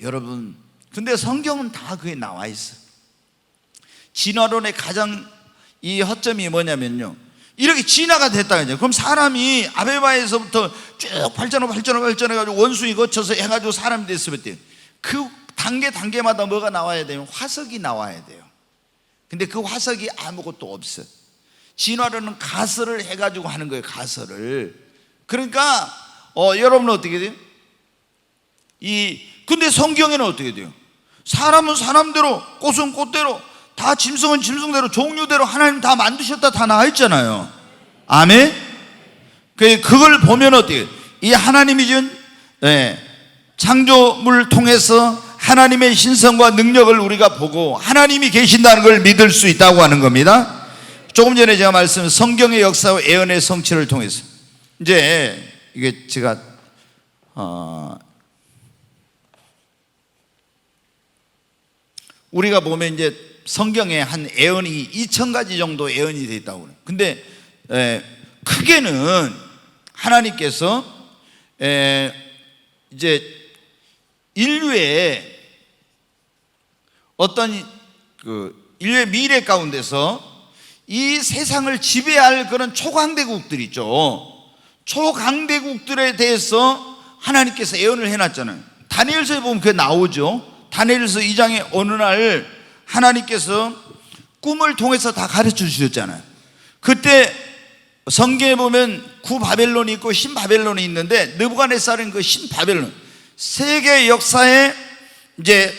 여러분, 근데 성경은 다 그게 나와 있어. 진화론의 가장 이 허점이 뭐냐면요, 이렇게 진화가 됐다 그죠. 그럼 사람이 아베바에서부터 쭉 발전해가지고 원숭이 거쳐서 해가지고 사람이 됐으면 어때요? 그 단계마다 뭐가 나와야 돼요? 화석이 나와야 돼요. 근데 그 화석이 아무것도 없어. 진화론은 가설을 해가지고 하는 거예요. 가설을. 그러니까 여러분은 어떻게 돼요? 근데 성경에는 어떻게 돼요? 사람은 사람대로, 꽃은 꽃대로, 다 짐승은 짐승대로, 종류대로 하나님 다 만드셨다 다 나와 있잖아요. 아멘? 그걸 보면 어때요? 이 하나님이 준 창조물을 통해서 하나님의 신성과 능력을 우리가 보고 하나님이 계신다는 걸 믿을 수 있다고 하는 겁니다. 조금 전에 제가 말씀드린 성경의 역사와 예언의 성취를 통해서, 이제 이게 제가 우리가 보면 이제 성경에 한 예언이 2000가지 정도 예언이 되어 있다고 그래요. 근데 크게는 하나님께서 이제 인류의 어떤 인류의 미래 가운데서 이 세상을 지배할 그런 초강대국들 있죠. 초강대국들에 대해서 하나님께서 예언을 해놨잖아요. 다니엘서에 보면 그게 나오죠. 다니엘서 2장에 어느 날 하나님께서 꿈을 통해서 다 가르쳐 주셨잖아요. 그때 성경에 보면 구바벨론이 있고 신바벨론이 있는데, 느부갓네살은 그 신바벨론, 세계 역사에 이제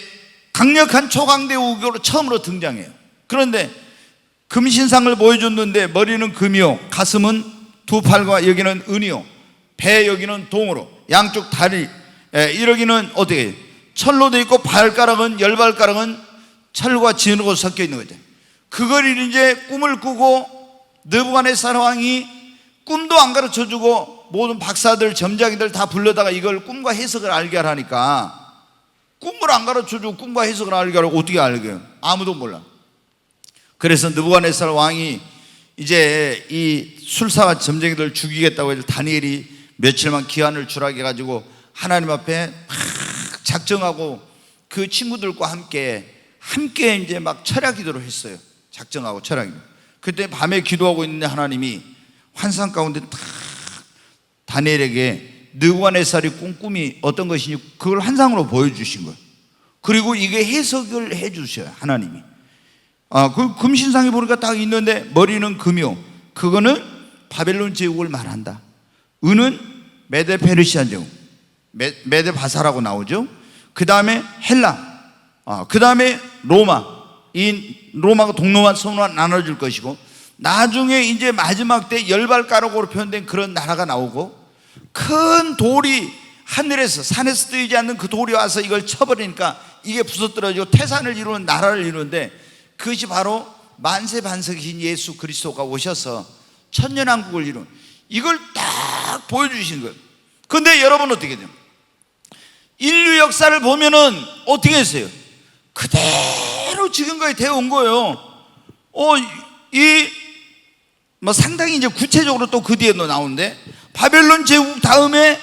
강력한 초강대국으로 처음으로 등장해요. 그런데 금신상을 보여줬는데 머리는 금이요, 가슴은 두 팔과 여기는 은이요, 배 여기는 동으로, 양쪽 다리 이러기는 어떻게 철로 되어 있고, 발가락은 열발가락은 철과 진으로 섞여 있는 거죠. 그걸 이제 꿈을 꾸고 느부갓네살 왕이 꿈도 안 가르쳐주고 모든 박사들 점장이들 다 불러다가 이걸 꿈과 해석을 알게 하라니까, 꿈을 안 가르쳐주고 꿈과 해석을 알게 하라고 어떻게 알게요? 아무도 몰라. 그래서 느부갓네살 왕이 이제 이 술사와 점쟁이들 죽이겠다고 해서 다니엘이 며칠만 기한을 주라게 해가지고 하나님 앞에 막 작정하고 그 친구들과 함께 이제 막 철야 기도를 했어요. 작정하고 철야 기도. 그때 밤에 기도하고 있는데 하나님이 환상 가운데 딱 다니엘에게 느부갓네살이 꾼 꿈이 어떤 것이니 그걸 환상으로 보여주신 거예요. 그리고 이게 해석을 해 주셔요, 하나님이. 그 금신상에 보니까 딱 있는데 머리는 금이요, 그거는 바벨론 제국을 말한다. 은은 메데 페르시아 제국, 메데 바사라고 나오죠. 그 다음에 헬라, 그 다음에 로마, 이 로마가 동로마 서로가 나눠질 것이고, 나중에 이제 마지막 때 열발가락으로 표현된 그런 나라가 나오고, 큰 돌이 하늘에서 산에서 뜨이지 않는 그 돌이 와서 이걸 쳐버리니까 이게 부서뜨려지고 태산을 이루는 나라를 이루는데, 그것이 바로 만세 반석이신 예수 그리스도가 오셔서 천년왕국을 이룬, 이걸 딱 보여주신 거예요. 그런데 여러분 어떻게 돼요? 인류 역사를 보면은 어떻게 했어요? 그대로 지금까지 되어 온 거예요. 상당히 이제 구체적으로 또 그 뒤에도 나오는데, 바벨론 제국 다음에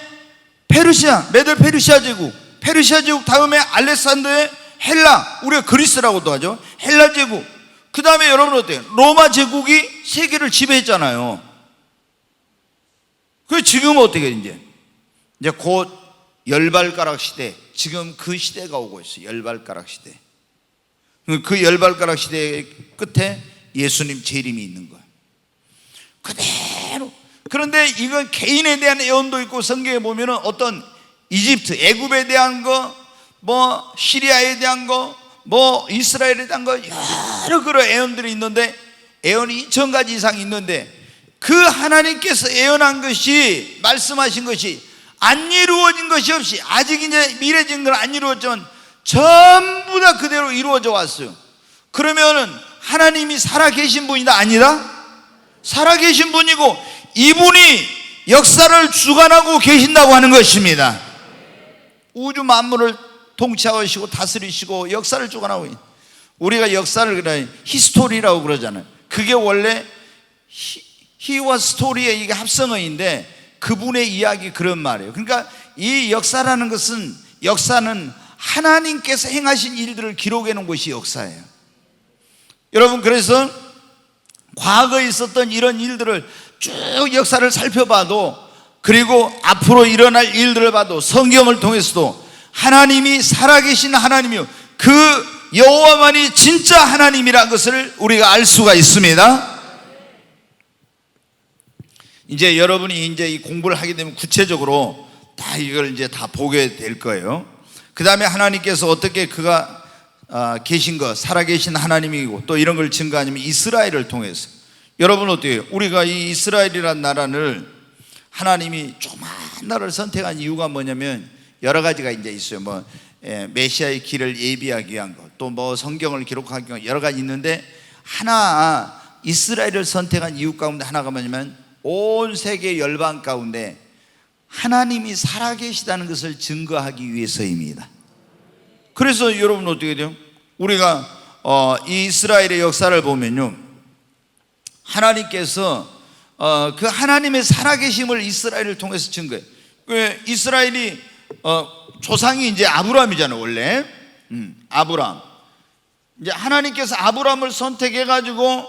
페르시아, 메데 페르시아 제국, 페르시아 제국 다음에 알렉산더의 헬라, 우리가 그리스라고도 하죠. 헬라 제국. 그 다음에 여러분 어때요? 로마 제국이 세계를 지배했잖아요. 그 지금 어떻게 이제 곧 열발가락 시대, 지금 그 시대가 오고 있어요. 열발가락 시대. 그 열발가락 시대의 끝에 예수님 재림이 있는 거예요. 그대로. 그런데 이건 개인에 대한 예언도 있고, 성경에 보면은 어떤 이집트, 애굽에 대한 거, 뭐 시리아에 대한 거, 뭐 이스라엘에 대한 거, 여러 그런 예언들이 있는데, 예언이 2000가지 이상 있는데, 그 하나님께서 예언한 것이, 말씀하신 것이 안 이루어진 것이 없이, 아직 이제 미래진 건 안 이루어졌지만 전부 다 그대로 이루어져 왔어요. 그러면은 하나님이 살아계신 분이다 아니다? 살아계신 분이고 이분이 역사를 주관하고 계신다고 하는 것입니다. 우주 만물을 통치하시고 다스리시고 역사를 주관하고 있는, 우리가 역사를 그래 히스토리라고 그러잖아요. 그게 원래 히와 스토리의 이게 합성어인데 그분의 이야기 그런 말이에요. 그러니까 이 역사라는 것은, 역사는 하나님께서 행하신 일들을 기록해 놓은 것이 역사예요. 여러분, 그래서 과거에 있었던 이런 일들을 쭉 역사를 살펴봐도, 그리고 앞으로 일어날 일들을 봐도 성경을 통해서도 하나님이 살아계신 하나님이요, 그 여호와만이 진짜 하나님이라는 것을 우리가 알 수가 있습니다. 이제 여러분이 이제 이 공부를 하게 되면 구체적으로 다 이걸 이제 다 보게 될 거예요. 그 다음에 하나님께서 어떻게 그가 계신 것, 살아계신 하나님이고 또 이런 걸 증거하냐면 이스라엘을 통해서. 여러분 어때요? 우리가 이 이스라엘이라는 나라를 하나님이 조그만 나라를 선택한 이유가 뭐냐면 여러 가지가 이제 있어요. 뭐 메시아의 길을 예비하기 위한 것, 또 뭐 성경을 기록하기 위한 여러 가지 있는데, 하나 이스라엘을 선택한 이유 가운데 하나가 뭐냐면 온 세계 열방 가운데 하나님이 살아계시다는 것을 증거하기 위해서입니다. 그래서 여러분 어떻게 돼요? 우리가 이 이스라엘의 역사를 보면요, 하나님께서 그 하나님의 살아계심을 이스라엘을 통해서 증거해요. 왜? 이스라엘이 조상이 이제 아브라함이잖아요. 원래 아브라함, 이제 하나님께서 아브라함을 선택해 가지고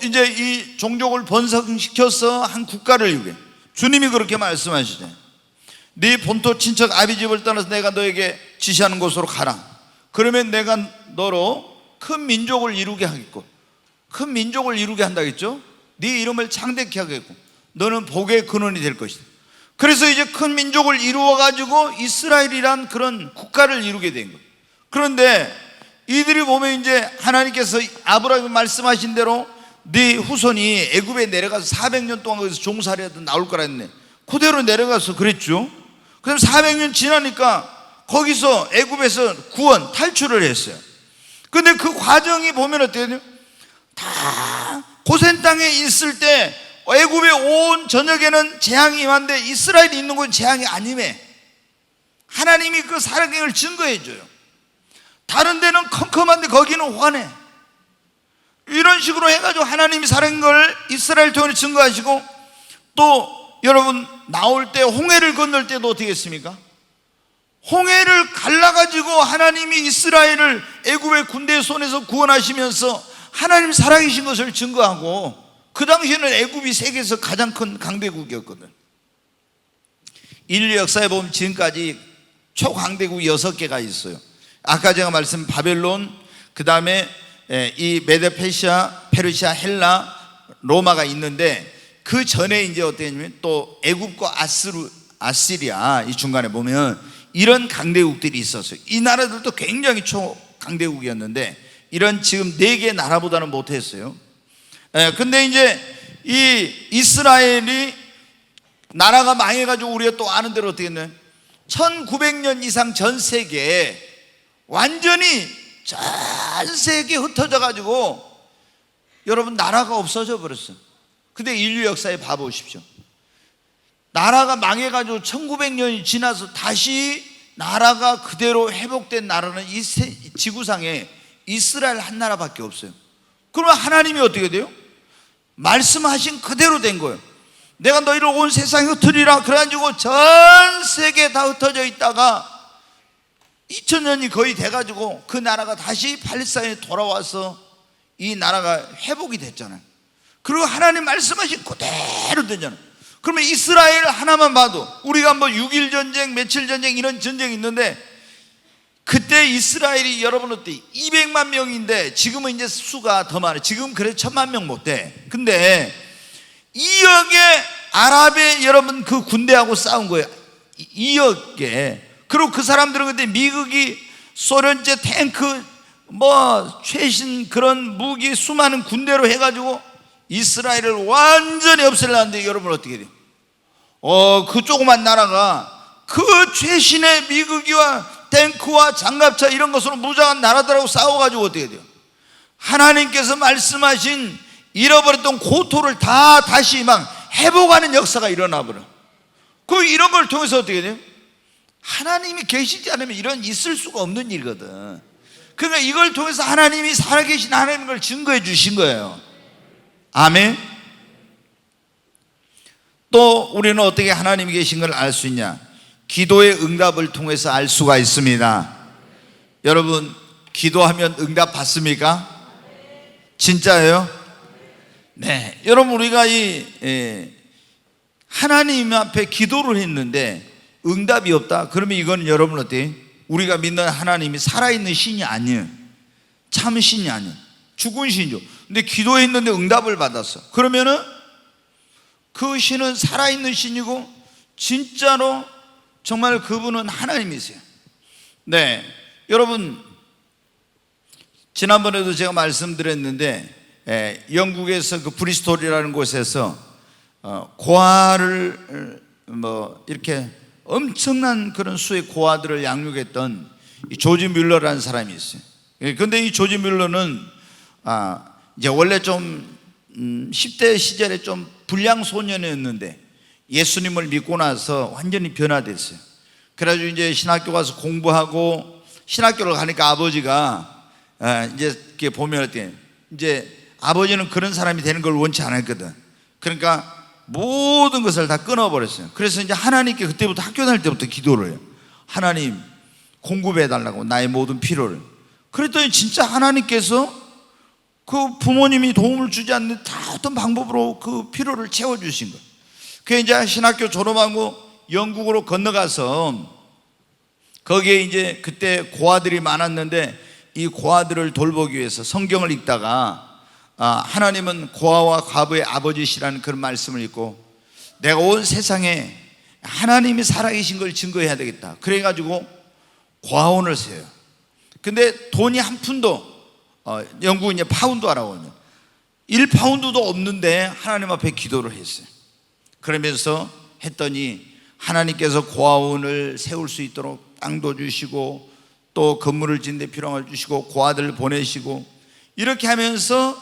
이제 이 종족을 번성시켜서 한 국가를 이루게. 주님이 그렇게 말씀하시죠. 네 본토 친척 아비집을 떠나서 내가 너에게 지시하는 곳으로 가라. 그러면 내가 너로 큰 민족을 이루게 하겠고, 큰 민족을 이루게 한다겠죠. 네 이름을 창대케 하겠고 너는 복의 근원이 될 것이다. 그래서 이제 큰 민족을 이루어 가지고 이스라엘이란 그런 국가를 이루게 된 거예요. 그런데 이들이 보면 이제 하나님께서 아브라함이 말씀하신 대로 네 후손이 애굽에 내려가서 400년 동안 거기서 종살이 하던 나올 거라 했네. 그대로 내려가서 그랬죠. 그럼 400년 지나니까 거기서 애굽에서 구원 탈출을 했어요. 근데 그 과정이 보면 어때요? 다 고센 땅에 있을 때 애굽의 온 전역에는 재앙이 임한데 이스라엘이 있는 곳은 재앙이 안 임해. 하나님이 그 살아계심을 증거해 줘요. 다른 데는 컴컴한데 거기는 환해. 이런 식으로 해가지고 하나님이 살아계신 걸 이스라엘 통해 증거하시고, 또 여러분 나올 때 홍해를 건널 때도 어떻게 했습니까? 홍해를 갈라가지고 하나님이 이스라엘을 애굽의 군대의 손에서 구원하시면서 하나님 살아계신 것을 증거하고, 그 당시에는 애굽이 세계에서 가장 큰 강대국이었거든. 인류 역사에 보면 지금까지 초강대국이 6개가 있어요. 아까 제가 말씀 바벨론, 그 다음에 이 메데 페르시아, 헬라, 로마가 있는데, 그 전에 이제 어땠냐면 또 애굽과 아시리아 이 중간에 보면 이런 강대국들이 있었어요. 이 나라들도 굉장히 초강대국이었는데 이런 지금 4개 나라보다는 못했어요. 근데 이제 이 이스라엘이 나라가 망해가지고 우리가 또 아는 대로 어떻게 했나요? 1900년 이상 전 세계에 완전히 전 세계에 흩어져 가지고 여러분 나라가 없어져 버렸어요. 근데 인류 역사에 봐보십시오. 나라가 망해가지고 1900년이 지나서 다시 나라가 그대로 회복된 나라는 이 지구상에 이스라엘 한 나라밖에 없어요. 그러면 하나님이 어떻게 돼요? 말씀하신 그대로 된 거예요. 내가 너희를 온 세상에 흩으리라. 그래가지고 전 세계에 다 흩어져 있다가 2000년이 거의 돼가지고 그 나라가 다시 팔레스타인에 돌아와서 이 나라가 회복이 됐잖아요. 그리고 하나님 말씀하신 그대로 되잖아요. 그러면 이스라엘 하나만 봐도, 우리가 뭐 6.1 전쟁, 며칠 전쟁 이런 전쟁이 있는데, 그때 이스라엘이 여러분 어때? 200만 명인데 지금은 이제 수가 더 많아요. 지금 그래 1000만 명 못 돼. 근데 2억의 아랍의 여러분 그 군대하고 싸운 거예요. 2억에. 그리고 그 사람들은 그때 미국이 소련제 탱크 뭐 최신 그런 무기 수많은 군대로 해가지고 이스라엘을 완전히 없애려는데 여러분 어떻게 돼요? 그 조그만 나라가 그 최신의 미국이와 탱크와 장갑차 이런 것으로 무장한 나라들하고 싸워가지고 어떻게 돼요? 하나님께서 말씀하신 잃어버렸던 고토를 다 다시 막 회복하는 역사가 일어나 버려. 그 이런 걸 통해서 어떻게 돼요? 하나님이 계시지 않으면 이런 있을 수가 없는 일이거든. 그러니까 이걸 통해서 하나님이 살아계신 하나님인 걸 증거해 주신 거예요. 아멘. 또 우리는 어떻게 하나님이 계신 걸 알 수 있냐? 기도의 응답을 통해서 알 수가 있습니다. 여러분, 기도하면 응답 받습니까? 진짜예요? 네. 여러분, 우리가 하나님 앞에 기도를 했는데 응답이 없다? 그러면 이건 여러분 어때요? 우리가 믿는 하나님이 살아있는 신이 아니에요. 참 신이 아니에요. 죽은 신이죠. 근데 기도했는데 응답을 받았어. 그러면은 그 신은 살아있는 신이고 진짜로 정말 그분은 하나님이세요. 네. 여러분, 지난번에도 제가 말씀드렸는데 영국에서 그 브리스톨이라는 곳에서 고아를 이렇게 엄청난 그런 수의 고아들을 양육했던 이 조지 뮬러라는 사람이 있어요. 그런데 이 조지 뮬러는 이제 원래 좀 10대 시절에 좀 불량 소년이었는데 예수님을 믿고 나서 완전히 변화됐어요. 그래가지고 이제 신학교 가서 공부하고, 신학교를 가니까 아버지가 이제 이렇게 보면 어때? 이제 아버지는 그런 사람이 되는 걸 원치 않았거든. 그러니까 모든 것을 다 끊어버렸어요. 그래서 이제 하나님께 그때부터 학교 다닐 때부터 기도를 해요. 하나님, 공급해달라고 나의 모든 필요를. 그랬더니 진짜 하나님께서 그 부모님이 도움을 주지 않는 다 어떤 방법으로 그 필요를 채워주신 거예요. 그 이제 신학교 졸업하고 영국으로 건너가서 거기에 이제 그때 고아들이 많았는데 이 고아들을 돌보기 위해서 성경을 읽다가 하나님은 고아와 과부의 아버지시라는 그런 말씀을 읽고 내가 온 세상에 하나님이 살아계신 걸 증거해야 되겠다. 그래가지고 고아원을 세워요. 근데 돈이 한 푼도 영국은 이제 파운드라고 하면 1파운드도 없는데 하나님 앞에 기도를 했어요. 그러면서 했더니 하나님께서 고아원을 세울 수 있도록 땅도 주시고 또 건물을 짓는 데 필요한 걸 주시고 고아들을 보내시고 이렇게 하면서,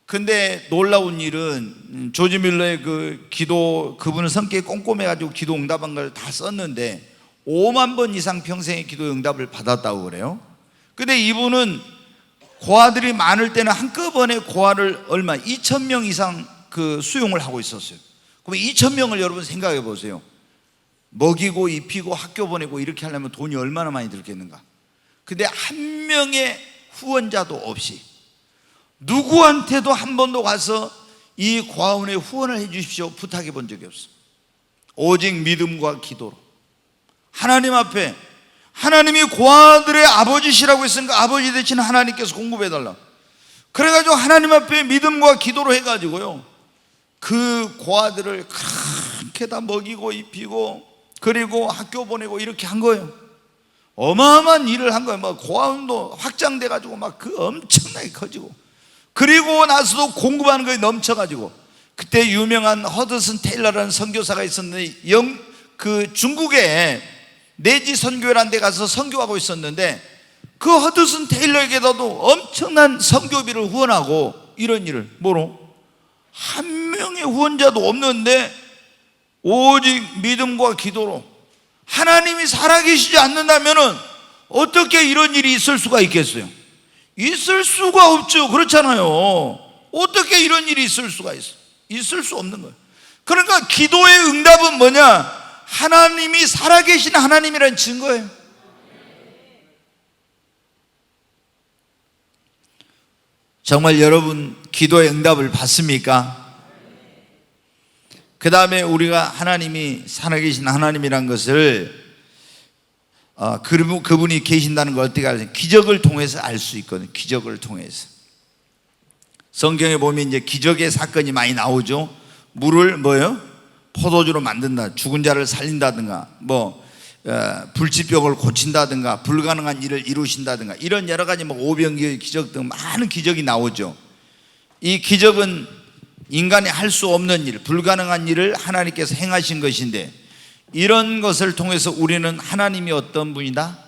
근데 놀라운 일은 조지 뮬러의 그 기도, 그분은 성격이 꼼꼼해가지고 기도 응답한 걸 다 썼는데 5만 번 이상 평생의 기도 응답을 받았다고 그래요. 근데 이분은 고아들이 많을 때는 한꺼번에 고아를 2,000명 이상 그 수용을 하고 있었어요. 그럼 2,000명을 여러분 생각해 보세요. 먹이고 입히고 학교 보내고 이렇게 하려면 돈이 얼마나 많이 들겠는가. 근데 한 명의 후원자도 없이 누구한테도 한 번도 가서 이 고아원에 후원을 해 주십시오 부탁해 본 적이 없어. 오직 믿음과 기도로 하나님 앞에, 하나님이 고아들의 아버지시라고 했으니까 아버지 대신 하나님께서 공급해 달라. 그래가지고 하나님 앞에 믿음과 기도로 해가지고요 그 고아들을 그렇게 다 먹이고 입히고 그리고 학교 보내고 이렇게 한 거예요. 어마어마한 일을 한 거예요. 막 고아원도 확장돼가지고 막 그 엄청나게 커지고, 그리고 나서도 공급하는 거에 넘쳐가지고, 그때 유명한 허드슨 테일러라는 선교사가 있었는데 그 중국에 내지 선교회라는 데 가서 선교하고 있었는데 그 허드슨 테일러에게도 엄청난 선교비를 후원하고 이런 일을 뭐로? 한 명의 후원자도 없는데 오직 믿음과 기도로. 하나님이 살아계시지 않는다면 어떻게 이런 일이 있을 수가 있겠어요? 있을 수가 없죠. 그렇잖아요. 어떻게 이런 일이 있을 수가 있어? 있을 수 없는 거예요. 그러니까 기도의 응답은 뭐냐? 하나님이 살아계신 하나님이라는 증거예요. 정말 여러분 기도의 응답을 받습니까? 그 다음에 우리가 하나님이 살아계신 하나님이란 것을 그분이 계신다는 걸 어떻게 알아요? 기적을 통해서 알 수 있거든요. 기적을 통해서. 성경에 보면 이제 기적의 사건이 많이 나오죠. 물을 뭐요? 포도주로 만든다, 죽은 자를 살린다든가, 불치병을 고친다든가, 불가능한 일을 이루신다든가, 이런 여러 가지 오병이어의 기적 등 많은 기적이 나오죠. 이 기적은 인간이 할 수 없는 일, 불가능한 일을 하나님께서 행하신 것인데, 이런 것을 통해서 우리는 하나님이 어떤 분이다?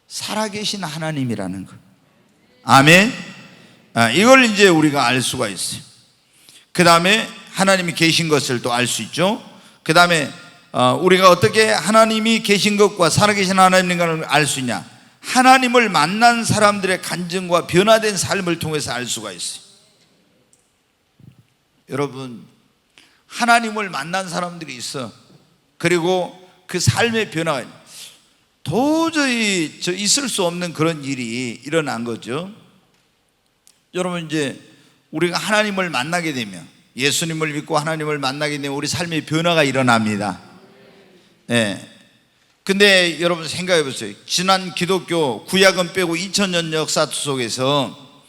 살아계신 하나님이라는 것. 아멘. 이걸 이제 우리가 알 수가 있어요. 그 다음에 하나님이 계신 것을 또 알 수 있죠. 그 다음에 우리가 어떻게 하나님이 계신 것과 살아계신 하나님인가를 알 수 있냐? 하나님을 만난 사람들의 간증과 변화된 삶을 통해서 알 수가 있어요. 여러분, 하나님을 만난 사람들이 있어. 그리고 그 삶의 변화가 도저히 있을 수 없는 그런 일이 일어난 거죠. 여러분, 이제 우리가 하나님을 만나게 되면, 예수님을 믿고 하나님을 만나게 되면 우리 삶의 변화가 일어납니다. 근데 여러분 생각해 보세요. 지난 기독교 구약은 빼고 2000년 역사 속에서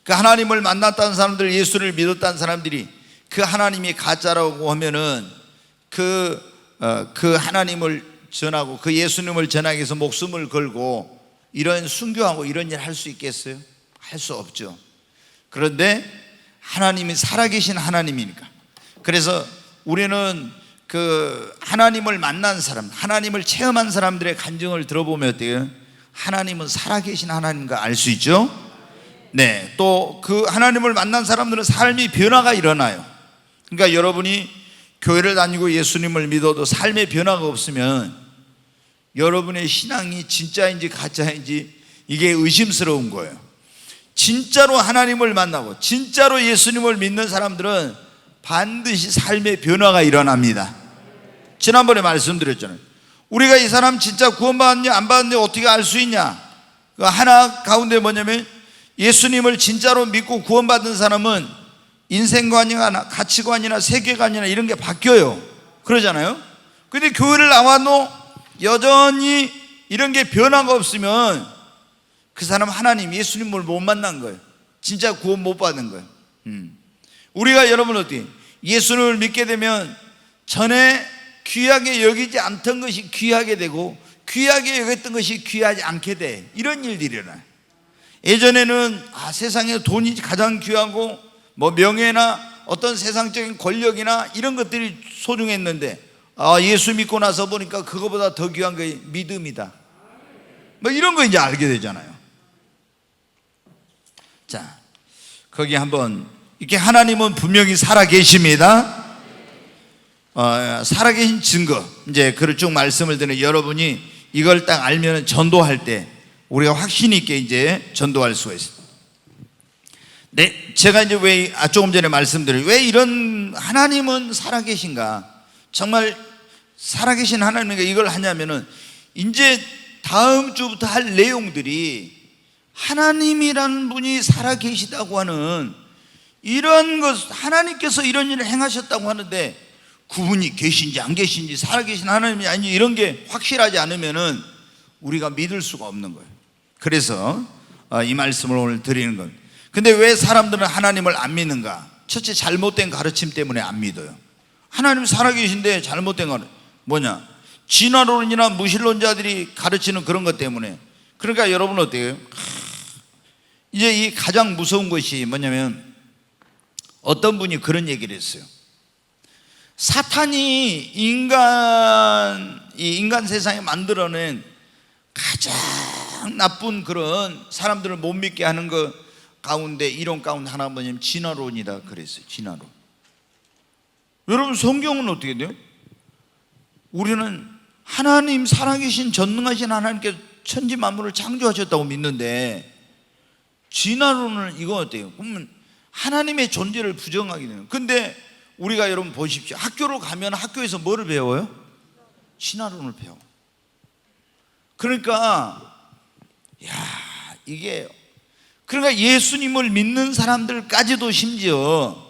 그 하나님을 만났다는 사람들, 예수를 믿었다는 사람들이 그 하나님이 가짜라고 하면은 그 하나님을 전하고 그 예수님을 전하기 위해서 목숨을 걸고 이런 순교하고 이런 일 할 수 있겠어요? 할 수 없죠. 그런데 하나님이 살아계신 하나님이니까. 그래서 우리는 그 하나님을 만난 사람, 하나님을 체험한 사람들의 간증을 들어보면 어때요? 하나님은 살아계신 하나님인 걸 알 수 있죠. 네, 또 그 하나님을 만난 사람들은 삶이 변화가 일어나요. 그러니까 여러분이 교회를 다니고 예수님을 믿어도 삶의 변화가 없으면 여러분의 신앙이 진짜인지 가짜인지 이게 의심스러운 거예요. 진짜로 하나님을 만나고 진짜로 예수님을 믿는 사람들은 반드시 삶의 변화가 일어납니다. 지난번에 말씀드렸잖아요. 우리가 이 사람 진짜 구원받았냐 안 받았냐 어떻게 알 수 있냐? 하나 가운데 뭐냐면 예수님을 진짜로 믿고 구원받은 사람은 인생관이나 가치관이나 세계관이나 이런 게 바뀌어요. 그러잖아요. 근데 교회를 나와도 여전히 이런 게 변화가 없으면 그 사람 하나님 예수님을 못 만난 거예요. 진짜 구원 못 받은 거예요. 우리가 여러분 어떻게 예수님을 믿게 되면 전에 귀하게 여기지 않던 것이 귀하게 되고 귀하게 여겼던 것이 귀하지 않게 돼. 이런 일들이 일어나요. 예전에는 세상에 돈이 가장 귀하고 뭐 명예나 어떤 세상적인 권력이나 이런 것들이 소중했는데 예수 믿고 나서 보니까 그거보다 더 귀한 게 믿음이다. 뭐 이런 거 이제 알게 되잖아요. 자, 거기 한번 이렇게 하나님은 분명히 살아계십니다. 살아계신 증거, 이제 그걸 쭉 말씀을 드리는 여러분이 이걸 딱 알면 전도할 때 우리가 확신 있게 이제 전도할 수가 있습니다. 네, 제가 이제 왜 조금 전에 말씀드린 왜 이런 하나님은 살아계신가? 정말 살아계신 하나님인가? 이걸 하냐면은 이제 다음 주부터 할 내용들이 하나님이라는 분이 살아계시다고 하는 이런 것, 하나님께서 이런 일을 행하셨다고 하는데 그분이 계신지 안 계신지 살아계신 하나님이 아닌지 이런 게 확실하지 않으면은 우리가 믿을 수가 없는 거예요. 그래서 이 말씀을 오늘 드리는 겁니다. 근데 왜 사람들은 하나님을 안 믿는가? 첫째, 잘못된 가르침 때문에 안 믿어요. 하나님 살아계신데 잘못된 가르침 뭐냐? 진화론이나 무신론자들이 가르치는 그런 것 때문에. 그러니까 여러분 어때요? 이제 이 가장 무서운 것이 뭐냐면 어떤 분이 그런 얘기를 했어요. 사탄이 인간 세상에 만들어낸 가장 나쁜 그런 사람들을 못 믿게 하는 것 가운데 이론 가운데 하나가 뭐냐면 진화론이다 그랬어요. 진화론. 여러분 성경은 어떻게 돼요? 우리는 하나님 살아계신 전능하신 하나님께서 천지 만물을 창조하셨다고 믿는데 진화론은 이거 어때요? 그러면 하나님의 존재를 부정하게 되는. 근데 우리가 여러분 보십시오. 학교로 가면 학교에서 뭐를 배워요? 진화론을 배워. 그러니까 이게 그러니까 예수님을 믿는 사람들까지도 심지어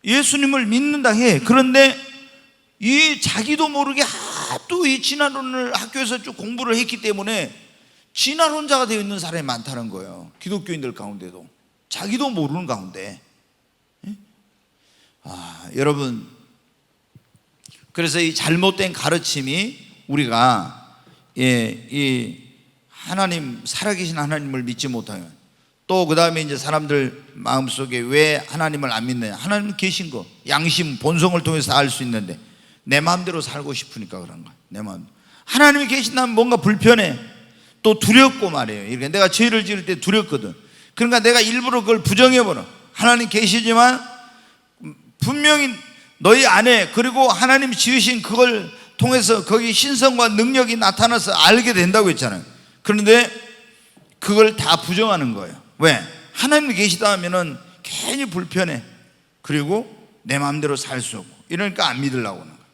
예수님을 믿는다 해. 그런데 이 자기도 모르게 하도 이 진화론을 학교에서 쭉 공부를 했기 때문에 진화론자가 되어 있는 사람이 많다는 거예요. 기독교인들 가운데도 자기도 모르는 가운데. 여러분, 그래서 이 잘못된 가르침이 우리가 이 하나님 살아계신 하나님을 믿지 못하면 또 그 다음에 이제 사람들 마음속에 왜 하나님을 안 믿느냐? 하나님은 계신 거 양심 본성을 통해서 알 수 있는데 내 마음대로 살고 싶으니까 그런 거야. 내 마음. 하나님이 계신다면 뭔가 불편해. 또 두렵고 말이에요. 이렇게 내가 죄를 지을 때 두렵거든. 그러니까 내가 일부러 그걸 부정해버려. 하나님 계시지만 분명히 너희 안에, 그리고 하나님 지으신 그걸 통해서 거기 신성과 능력이 나타나서 알게 된다고 했잖아요. 그런데 그걸 다 부정하는 거예요. 왜? 하나님이 계시다 하면은 괜히 불편해. 그리고 내 마음대로 살 수 없고, 이러니까 안 믿으려고 하는 거예요.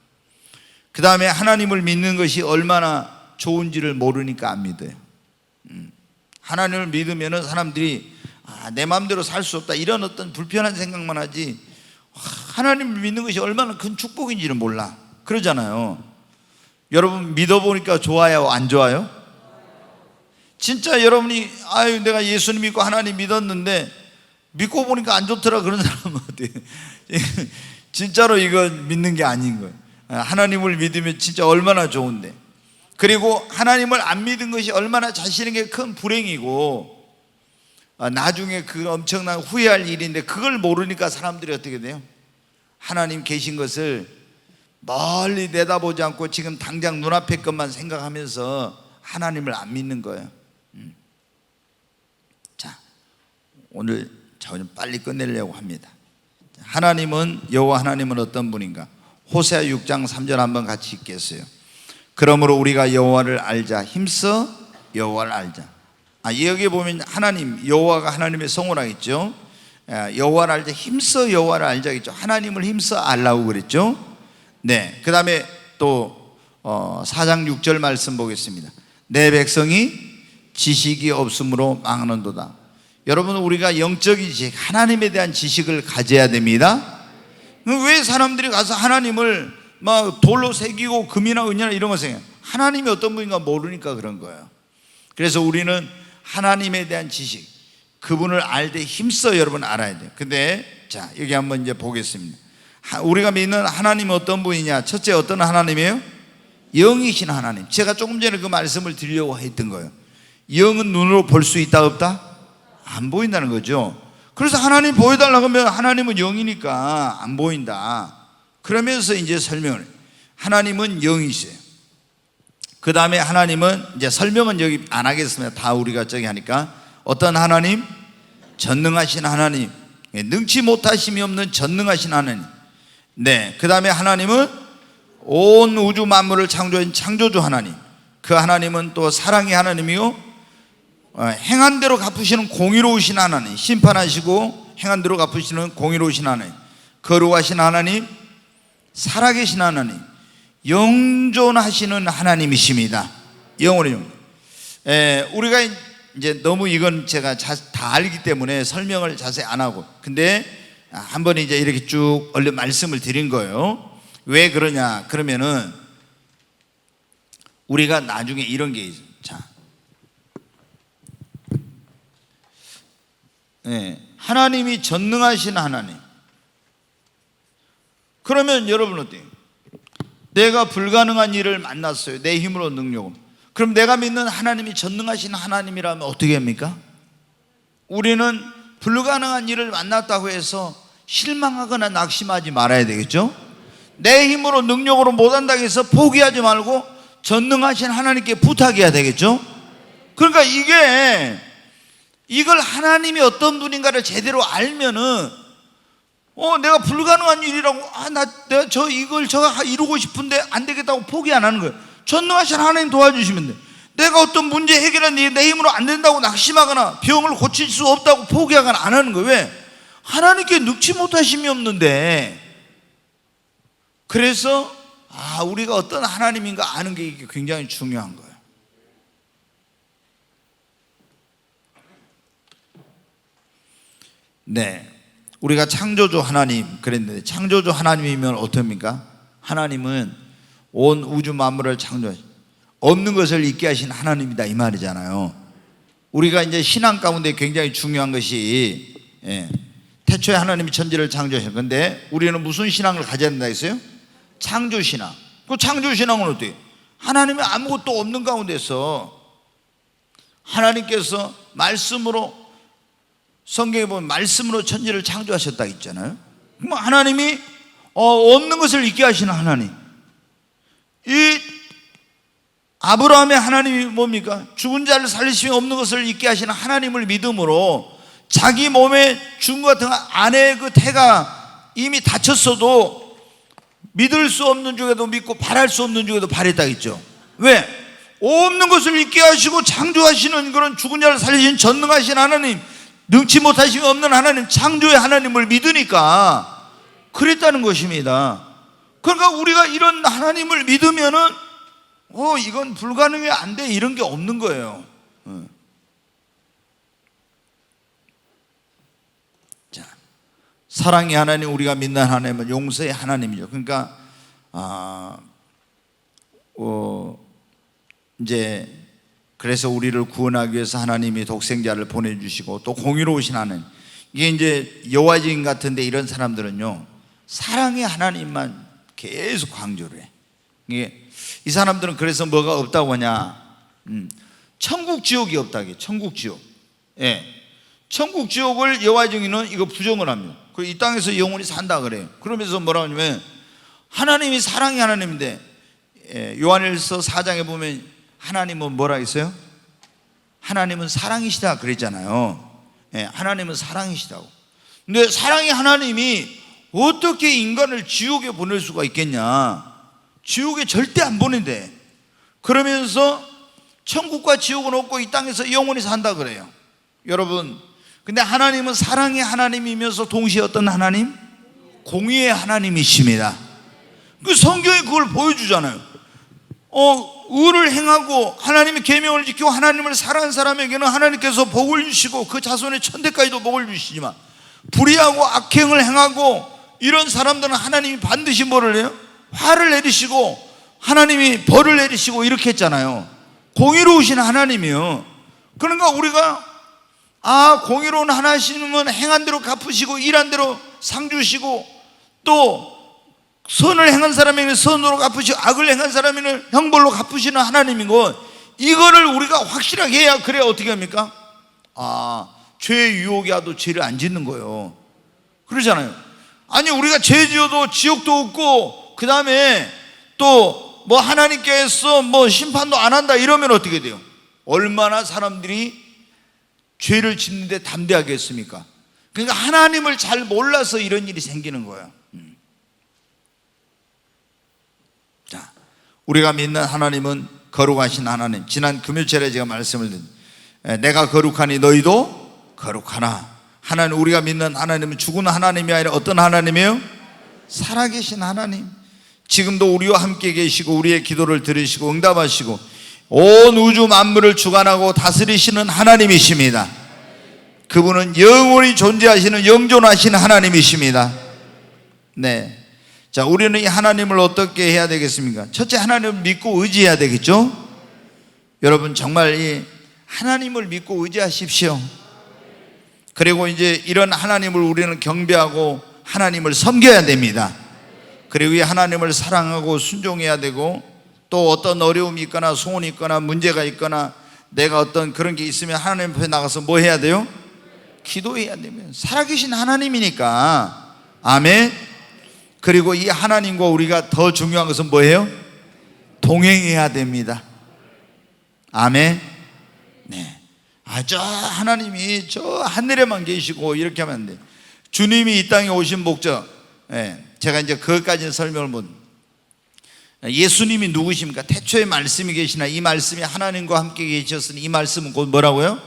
그 다음에 하나님을 믿는 것이 얼마나 좋은지를 모르니까 안 믿어요. 하나님을 믿으면은 사람들이 내 마음대로 살 수 없다, 이런 어떤 불편한 생각만 하지, 하나님을 믿는 것이 얼마나 큰 축복인지를 몰라. 그러잖아요. 여러분 믿어보니까 좋아요, 안 좋아요? 진짜 여러분이 내가 예수님 믿고 하나님 믿었는데 믿고 보니까 안 좋더라, 그런 사람은 어때요? 진짜로 이거 믿는 게 아닌 거예요. 하나님을 믿으면 진짜 얼마나 좋은데, 그리고 하나님을 안 믿은 것이 얼마나 자신에게 큰 불행이고 나중에 그 엄청난 후회할 일인데, 그걸 모르니까 사람들이 어떻게 돼요? 하나님 계신 것을 멀리 내다보지 않고 지금 당장 눈앞의 것만 생각하면서 하나님을 안 믿는 거예요. 자, 오늘 좀 빨리 끝내려고 합니다. 하나님은, 여호와 하나님은 어떤 분인가? 호세아 6장 3절 한번 같이 읽겠어요. 그러므로 우리가 여호와를 알자, 힘써 여호와를 알자. 여기 보면 하나님, 여호와가 하나님의 성호라 했죠. 여호와를 알자, 힘써 여호와를 알자 했죠. 하나님을 힘써 알라고 그랬죠. 네, 그 다음에 또 4장 6절 말씀 보겠습니다. 내 백성이 지식이 없으므로 망하는도다. 여러분, 우리가 영적인 지식, 하나님에 대한 지식을 가져야 됩니다. 왜 사람들이 가서 하나님을 막 돌로 새기고 금이나 은이나 이런 거 생각해요? 하나님이 어떤 분인가 모르니까 그런 거예요. 그래서 우리는 하나님에 대한 지식, 그분을 알 때 힘써 여러분 알아야 돼요. 근데 자, 여기 한번 이제 보겠습니다. 우리가 믿는 하나님은 어떤 분이냐? 첫째, 어떤 하나님이에요? 영이신 하나님. 제가 조금 전에 그 말씀을 드리려고 했던 거예요. 영은 눈으로 볼 수 있다 없다? 안 보인다는 거죠. 그래서 하나님 보여달라고 하면 하나님은 영이니까 안 보인다. 그러면서 이제 설명을 해요. 하나님은 영이세요. 그 다음에 하나님은, 이제 설명은 여기 안 하겠습니다. 다 우리가 저기 하니까. 어떤 하나님? 전능하신 하나님, 능치 못하심이 없는 전능하신 하나님. 네, 그 다음에 하나님은 온 우주 만물을 창조한 창조주 하나님. 그 하나님은 또 사랑의 하나님이요, 행한 대로 갚으시는 공의로우신 하나님, 심판하시고 행한 대로 갚으시는 공의로우신 하나님, 거룩하신 하나님, 살아계신 하나님, 영존하시는 하나님이십니다. 영원히 영. 우리가 이제 너무 이건 제가 다 알기 때문에 설명을 자세히 안 하고, 근데 한번 이제 이렇게 쭉 얼른 말씀을 드린 거예요. 왜 그러냐? 그러면은 우리가 나중에 이런 게 있어요. 자, 하나님이 전능하신 하나님. 그러면 여러분 어때요? 내가 불가능한 일을 만났어요. 내 힘으로 능력으로. 그럼 내가 믿는 하나님이 전능하신 하나님이라면 어떻게 합니까? 우리는 불가능한 일을 만났다고 해서 실망하거나 낙심하지 말아야 되겠죠? 내 힘으로 능력으로 못한다고 해서 포기하지 말고 전능하신 하나님께 부탁해야 되겠죠? 그러니까 이걸 하나님이 어떤 분인가를 제대로 알면은 내가 불가능한 일이라고 내가 저거 이루고 싶은데 안 되겠다고 포기 안 하는 거예요. 전능하신 하나님 도와주시면 돼. 내가 어떤 문제 해결하는 내 힘으로 안 된다고 낙심하거나 병을 고칠 수 없다고 포기하거나 안 하는 거예요. 왜? 하나님께 능치 못하심이 없는데. 그래서 우리가 어떤 하나님인가 아는 게 이게 굉장히 중요한 거예요. 네, 우리가 창조주 하나님 그랬는데, 창조주 하나님이면 어떻습니까? 하나님은 온 우주 만물을 창조하신, 없는 것을 있게 하신 하나님이다, 이 말이잖아요. 우리가 이제 신앙 가운데 굉장히 중요한 것이, 태초에 하나님이 천지를 창조하신 건데, 우리는 무슨 신앙을 가져야 된다 했어요? 창조신앙. 그 창조신앙은 어때요? 하나님이 아무것도 없는 가운데서 하나님께서 말씀으로, 성경에 보면 말씀으로 천지를 창조하셨다 했잖아요. 그럼 하나님이 없는 것을 있게 하시는 하나님. 이 아브라함의 하나님이 뭡니까? 죽은 자를 살리시며 없는 것을 있게 하시는 하나님을 믿음으로 자기 몸에 죽은 것 같은 아내의 그 태가 이미 다쳤어도 믿을 수 없는 중에도 믿고 바랄 수 없는 중에도 바랬다 했죠. 왜? 없는 것을 있게 하시고 창조하시는 그런 죽은 자를 살리신 전능하신 하나님, 능치 못하심이 없는 하나님, 창조의 하나님을 믿으니까 그랬다는 것입니다. 그러니까 우리가 이런 하나님을 믿으면은 이건 불가능해, 안 돼, 이런 게 없는 거예요. 자, 사랑의 하나님, 우리가 믿는 하나님은 용서의 하나님이죠. 그러니까 이제 그래서 우리를 구원하기 위해서 하나님이 독생자를 보내주시고 또 공의로우신 하나님, 이게 이제 여호와 증인 같은데 이런 사람들은요 사랑의 하나님만 계속 강조를 해. 이게 이 사람들은 그래서 뭐가 없다고 하냐, 천국 지옥이 없다게. 천국 지옥, 예, 천국 지옥을 여호와 증인은 이거 부정을 합니다. 그리고 이 땅에서 영원히 산다 그래요. 그러면서 뭐라고 하냐면 하나님이 사랑의 하나님인데, 요한일서 4장에 보면 하나님은 뭐라 했어요? 하나님은 사랑이시다 그랬잖아요. 하나님은 사랑이시다고. 근데 사랑의 하나님이 어떻게 인간을 지옥에 보낼 수가 있겠냐? 지옥에 절대 안 보낸대. 그러면서 천국과 지옥은 없고 이 땅에서 영원히 산다 그래요. 여러분, 근데 하나님은 사랑의 하나님이면서 동시에 어떤 하나님? 공의의 하나님이십니다. 그 성경이 그걸 보여주잖아요. 의를 행하고 하나님의 계명을 지키고 하나님을 사랑하는 사람에게는 하나님께서 복을 주시고 그 자손의 천대까지도 복을 주시지만, 불의하고 악행을 행하고 이런 사람들은 하나님이 반드시 뭐를 해요? 화를 내리시고 하나님이 벌을 내리시고 이렇게 했잖아요. 공의로우신 하나님이요. 그러니까 우리가 공의로운 하나님은 행한 대로 갚으시고 일한 대로 상 주시고, 또 선을 행한 사람에게는 선으로 갚으시고 악을 행한 사람에게는 형벌로 갚으시는 하나님이고, 이거를 우리가 확실하게 해야 그래 어떻게 합니까? 죄의 유혹이 와도 죄를 안 짓는 거예요. 그러잖아요. 아니 우리가 죄 지어도 지옥도 없고 그 다음에 또 뭐 하나님께서 뭐 심판도 안 한다 이러면 어떻게 돼요? 얼마나 사람들이 죄를 짓는데 담대하겠습니까? 그러니까 하나님을 잘 몰라서 이런 일이 생기는 거예요. 자, 우리가 믿는 하나님은 거룩하신 하나님. 지난 금요일에 제가 말씀을 드린, 내가 거룩하니 너희도 거룩하나. 하나님, 우리가 믿는 하나님은 죽은 하나님이 아니라 어떤 하나님이에요? 살아계신 하나님. 지금도 우리와 함께 계시고 우리의 기도를 들으시고 응답하시고 온 우주 만물을 주관하고 다스리시는 하나님이십니다. 그분은 영원히 존재하시는 영존하신 하나님이십니다. 네. 자, 우리는 이 하나님을 어떻게 해야 되겠습니까? 첫째, 하나님을 믿고 의지해야 되겠죠? 여러분, 정말 이 하나님을 믿고 의지하십시오. 그리고 이제 이런 하나님을 우리는 경배하고 하나님을 섬겨야 됩니다. 그리고 이 하나님을 사랑하고 순종해야 되고, 또 어떤 어려움이 있거나 소원이 있거나 문제가 있거나 내가 어떤 그런 게 있으면 하나님 앞에 나가서 뭐 해야 돼요? 기도해야 됩니다. 살아계신 하나님이니까. 아멘. 그리고 이 하나님과 우리가 더 중요한 것은 뭐예요? 동행해야 됩니다. 아멘. 네. 저 하나님이 저 하늘에만 계시고 이렇게 하면 안 돼. 주님이 이 땅에 오신 목적, 제가 이제 그것까지는 설명을 못. 예수님이 누구십니까? 태초에 말씀이 계시나 이 말씀이 하나님과 함께 계셨으니 이 말씀은 곧 뭐라고요?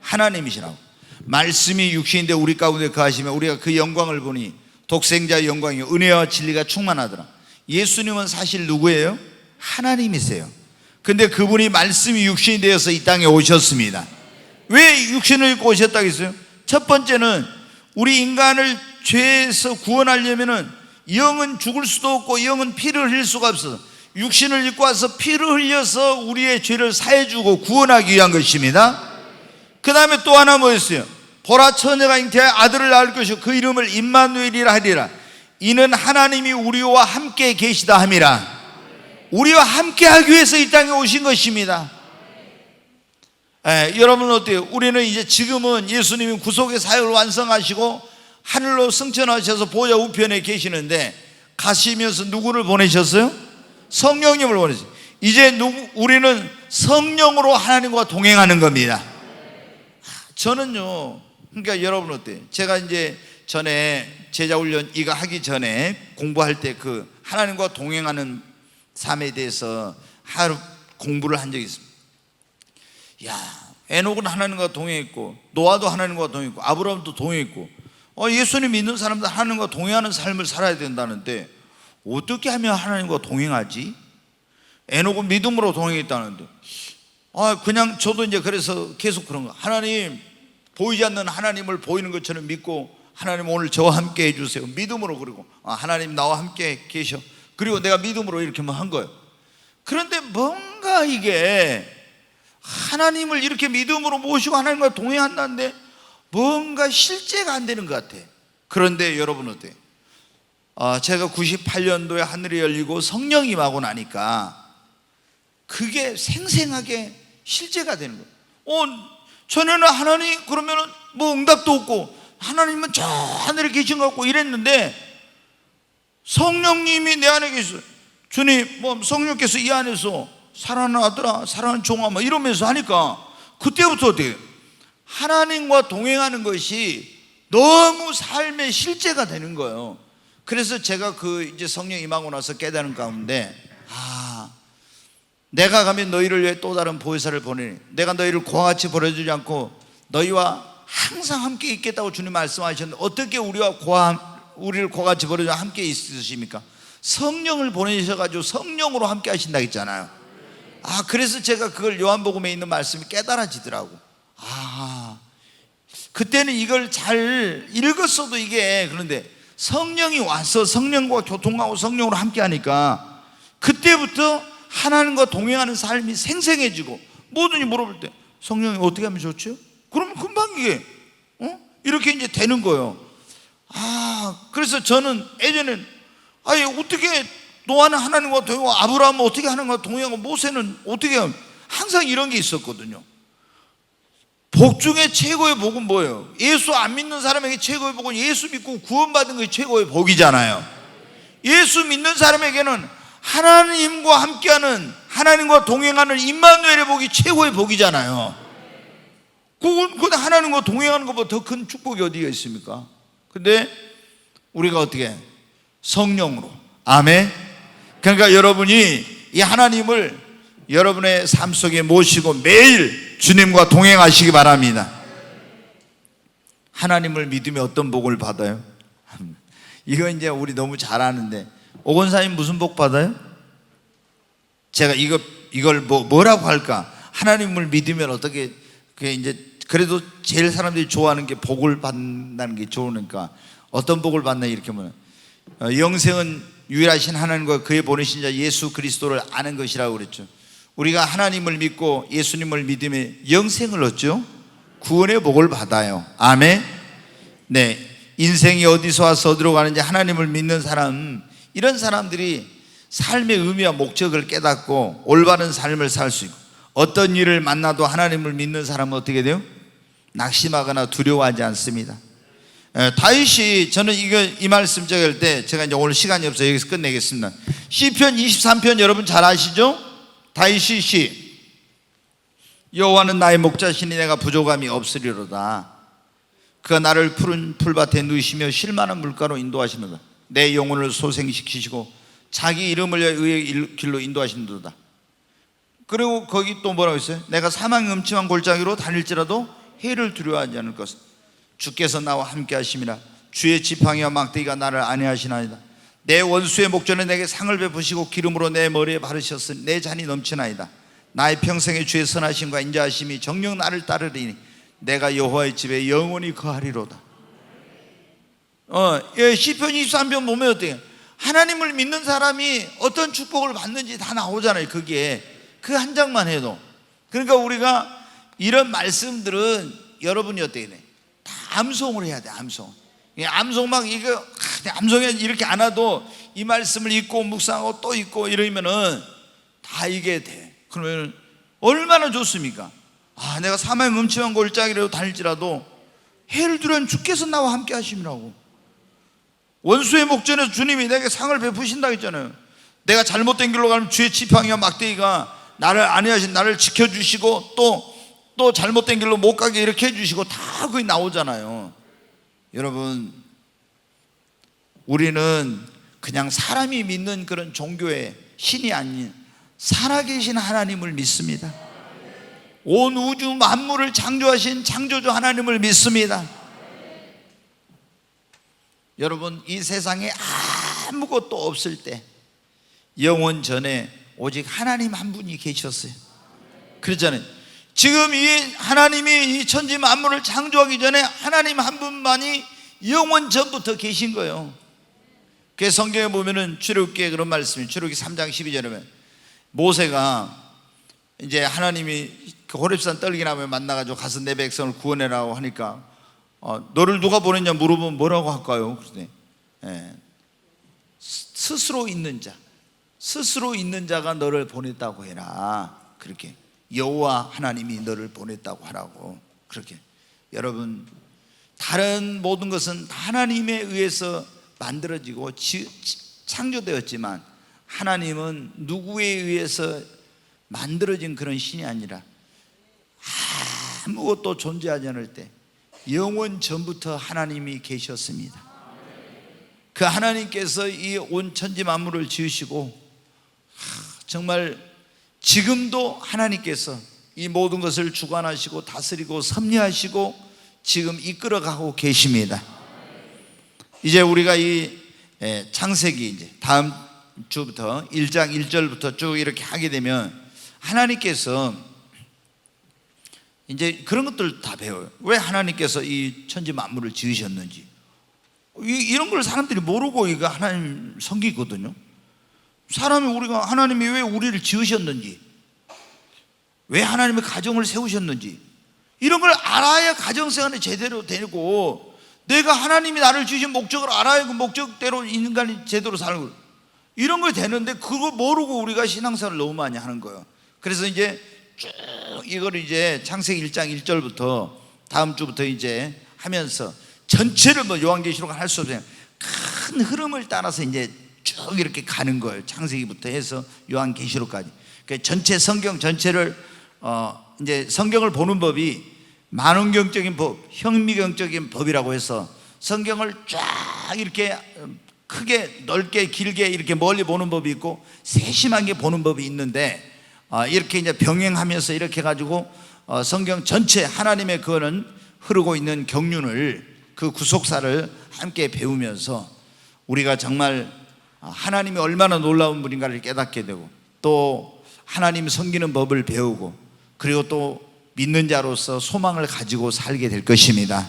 하나님이시라고. 말씀이 육신인데 우리 가운데 거하시면 우리가 그 영광을 보니 독생자의 영광이요 은혜와 진리가 충만하더라. 예수님은 사실 누구예요? 하나님이세요. 근데 그분이 말씀이 육신이 되어서 이 땅에 오셨습니다. 왜 육신을 입고 오셨다고 했어요? 첫 번째는 우리 인간을 죄에서 구원하려면은 영은 죽을 수도 없고 영은 피를 흘릴 수가 없어서 육신을 입고 와서 피를 흘려서 우리의 죄를 사해주고 구원하기 위한 것입니다. 그 다음에 또 하나 뭐였어요? 보라, 처녀가 잉태하여 아들을 낳을 것이고 그 이름을 임마누엘이라 하리라. 이는 하나님이 우리와 함께 계시다 함이라. 우리와 함께 하기 위해서 이 땅에 오신 것입니다. 여러분 어때요? 우리는 이제 지금은 예수님이 구속의 사역을 완성하시고 하늘로 승천하셔서 보좌 우편에 계시는데, 가시면서 누구를 보내셨어요? 성령님을 보내셨어요. 이제 우리는 성령으로 하나님과 동행하는 겁니다. 저는요 그러니까 여러분 어때요? 제가 이제 전에 제자훈련 이거 하기 전에 공부할 때 그 하나님과 동행하는 삶에 대해서 하루 공부를 한 적이 있습니다. 야, 에녹은 하나님과 동행했고, 노아도 하나님과 동행했고, 아브라함도 동행했고, 예수님 믿는 사람들 하나님과 동행하는 삶을 살아야 된다는데 어떻게 하면 하나님과 동행하지? 에녹은 믿음으로 동행했다는데 그냥 저도 이제 그래서 계속 그런 거, 하나님, 보이지 않는 하나님을 보이는 것처럼 믿고, 하나님 오늘 저와 함께 해주세요. 믿음으로. 그리고 하나님 나와 함께 계셔. 그리고 내가 믿음으로 이렇게만 한 거예요. 그런데 뭔가 이게 하나님을 이렇게 믿음으로 모시고 하나님과 동행한다는데 뭔가 실제가 안 되는 것 같아. 그런데 여러분 어때요? 제가 98년도에 하늘이 열리고 성령이 임하고 나니까 그게 생생하게 실제가 되는 거예요. 전에는 하나님 그러면은 뭐 응답도 없고, 하나님은 저 하늘에 계신 것 같고 이랬는데 성령님이 내 안에 계셔. 주님, 성령께서 이 안에서 사랑하는 아들아, 사랑하는 종아, 이러면서 하니까 그때부터 어때요? 하나님과 동행하는 것이 너무 삶의 실제가 되는 거예요. 그래서 제가 이제 성령 임하고 나서 깨달은 가운데, 내가 가면 너희를 위해 또 다른 보혜사를 보내니 내가 너희를 고아같이 버려주지 않고 너희와 항상 함께 있겠다고 주님 말씀하셨는데 어떻게 우리를 고아같이 버려주지 함께 있으십니까? 성령을 보내셔가지고 성령으로 함께 하신다 했잖아요. 그래서 제가 그걸 요한복음에 있는 말씀이 깨달아지더라고. 그때는 이걸 잘 읽었어도 이게, 그런데 성령이 와서 성령과 교통하고 성령으로 함께 하니까 그때부터 하나님과 동행하는 삶이 생생해지고, 뭐든지 물어볼 때 성령이 어떻게 하면 좋죠? 그러면 금방 이게 이렇게 이제 되는 거예요. 그래서 저는 예전엔 어떻게 노아는 하나님과 동행하고, 아브라함은 어떻게 하나님과 동행하고, 모세는 어떻게 하면, 항상 이런 게 있었거든요. 복 중에 최고의 복은 뭐예요? 예수 안 믿는 사람에게 최고의 복은 예수 믿고 구원받은 것이 최고의 복이잖아요. 예수 믿는 사람에게는 하나님과 함께하는, 하나님과 동행하는 임마누엘의 복이 최고의 복이잖아요. 그건 하나님과 동행하는 것보다 더 큰 축복이 어디가 있습니까? 근데 우리가 어떻게 해? 성령으로. 아멘. 그러니까 여러분이 이 하나님을 여러분의 삶 속에 모시고 매일 주님과 동행하시기 바랍니다. 하나님을 믿으면 어떤 복을 받아요? 이거 이제 우리 너무 잘 아는데, 오건사님 무슨 복 받아요? 제가 이걸 뭐라고 할까? 하나님을 믿으면 어떻게, 그게 이제 그래도 제일 사람들이 좋아하는 게 복을 받는다는 게 좋으니까 어떤 복을 받나 이렇게 하면, 영생은 유일하신 하나님과 그의 보내신 자 예수 그리스도를 아는 것이라고 그랬죠. 우리가 하나님을 믿고 예수님을 믿으면 영생을 얻죠. 구원의 복을 받아요. 아멘. 네, 인생이 어디서 와서 어디로 가는지 하나님을 믿는 사람, 이런 사람들이 삶의 의미와 목적을 깨닫고 올바른 삶을 살 수 있고, 어떤 일을 만나도 하나님을 믿는 사람은 어떻게 돼요? 낙심하거나 두려워하지 않습니다. 다윗이, 저는 이 말씀 적을 때, 제가 이제 오늘 시간이 없어서 여기서 끝내겠습니다. 시편 23편 여러분 잘 아시죠? 다윗이 시, 여호와는 나의 목자시니 내가 부족함이 없으리로다. 그가 나를 푸른 풀밭에 누이시며 쉴만한 물가로 인도하시는도다. 내 영혼을 소생시키시고 자기 이름을 위하여 의의 길로 인도하시는도다. 그리고 거기 또 뭐라고 했어요? 내가 사망의 음침한 골짜기로 다닐지라도 해를 두려워하지 않을 것은 주께서 나와 함께 하심이라. 주의 지팡이와 막대기가 나를 안위하시나이다. 내 원수의 목전에 내게 상을 베푸시고 기름으로 내 머리에 바르셨으니 내 잔이 넘치나이다. 나의 평생의 주의 선하심과 인자하심이 정녕 나를 따르리니 내가 여호와의 집에 영원히 거하리로다. 시편 23편 보면 어때요? 하나님을 믿는 사람이 어떤 축복을 받는지 다 나오잖아요. 그게 그 한 장만 해도. 그러니까 우리가 이런 말씀들은 여러분이 어떻게 돼? 다 암송을 해야 돼. 암송 막 이거 암송에 이렇게 안 와도 이 말씀을 읽고 묵상하고 또 읽고 이러면은 다 이게 돼. 그러면 얼마나 좋습니까? 내가 사망의 음침한 골짜기로 다닐지라도 해를 두려운 주께서 나와 함께 하심이라고. 원수의 목전에서 주님이 내게 상을 베푸신다 했잖아요. 내가 잘못된 길로 가면 주의 지팡이와 막대기가 나를 안위하신, 나를 지켜주시고 또 또 잘못된 길로 못 가게 이렇게 해주시고 다 거기 나오잖아요. 여러분, 우리는 그냥 사람이 믿는 그런 종교의 신이 아닌 살아계신 하나님을 믿습니다. 온 우주 만물을 창조하신 창조주 하나님을 믿습니다. 여러분, 이 세상에 아무것도 없을 때 영원 전에 오직 하나님 한 분이 계셨어요. 그렇잖아요. 지금 이 하나님이 이 천지 만물을 창조하기 전에 하나님 한 분만이 영원 전부터 계신 거예요. 그 성경에 보면은 출애굽기에 그런 말씀이, 출애굽기 3장 12절에 보면 모세가 이제 하나님이 그 호렙산 떨기나무에 만나가지고 가서 내 백성을 구원해라고 하니까 너를 누가 보냈냐 물어보면 뭐라고 할까요? 그러더니 스스로 있는 자가 너를 보냈다고 해라. 그렇게 여호와 하나님이 너를 보냈다고 하라고. 그렇게 여러분, 다른 모든 것은 하나님에 의해서 만들어지고 창조되었지만 하나님은 누구에 의해서 만들어진 그런 신이 아니라 아무것도 존재하지 않을 때 영원 전부터 하나님이 계셨습니다. 그 하나님께서 이 온 천지 만물을 지으시고 정말 지금도 하나님께서 이 모든 것을 주관하시고 다스리고 섭리하시고 지금 이끌어가고 계십니다. 이제 우리가 이 창세기 이제 다음 주부터 1장 1절부터 쭉 이렇게 하게 되면 하나님께서 이제 그런 것들 다 배워요. 왜 하나님께서 이 천지 만물을 지으셨는지 이런 걸 사람들이 모르고 이거 하나님 섬기거든요. 사람이 우리가 하나님이 왜 우리를 지으셨는지, 왜 하나님의 가정을 세우셨는지 이런 걸 알아야 가정생활이 제대로 되고, 내가 하나님이 나를 주신 목적을 알아야 그 목적대로 인간이 제대로 살고 이런 걸 되는데 그거 모르고 우리가 신앙생활을 너무 많이 하는 거예요. 그래서 이제 쭉 이걸 이제 창세기 1장 1절부터 다음 주부터 이제 하면서 전체를 뭐 요한계시록 할 수 없어요. 큰 흐름을 따라서 이제 쭉 이렇게 가는 거예요. 창세기부터 해서 요한계시록까지. 그러니까 전체 성경 전체를 이제 성경을 보는 법이 만원경적인 법, 현미경적인 법이라고 해서 성경을 쫙 이렇게 크게 넓게 길게 이렇게 멀리 보는 법이 있고 세심하게 보는 법이 있는데 이렇게 이제 병행하면서 이렇게 해가지고 성경 전체 하나님의 그거는 흐르고 있는 경륜을, 그 구속사를 함께 배우면서 우리가 정말 하나님이 얼마나 놀라운 분인가를 깨닫게 되고 또 하나님 섬기는 법을 배우고 그리고 또 믿는 자로서 소망을 가지고 살게 될 것입니다.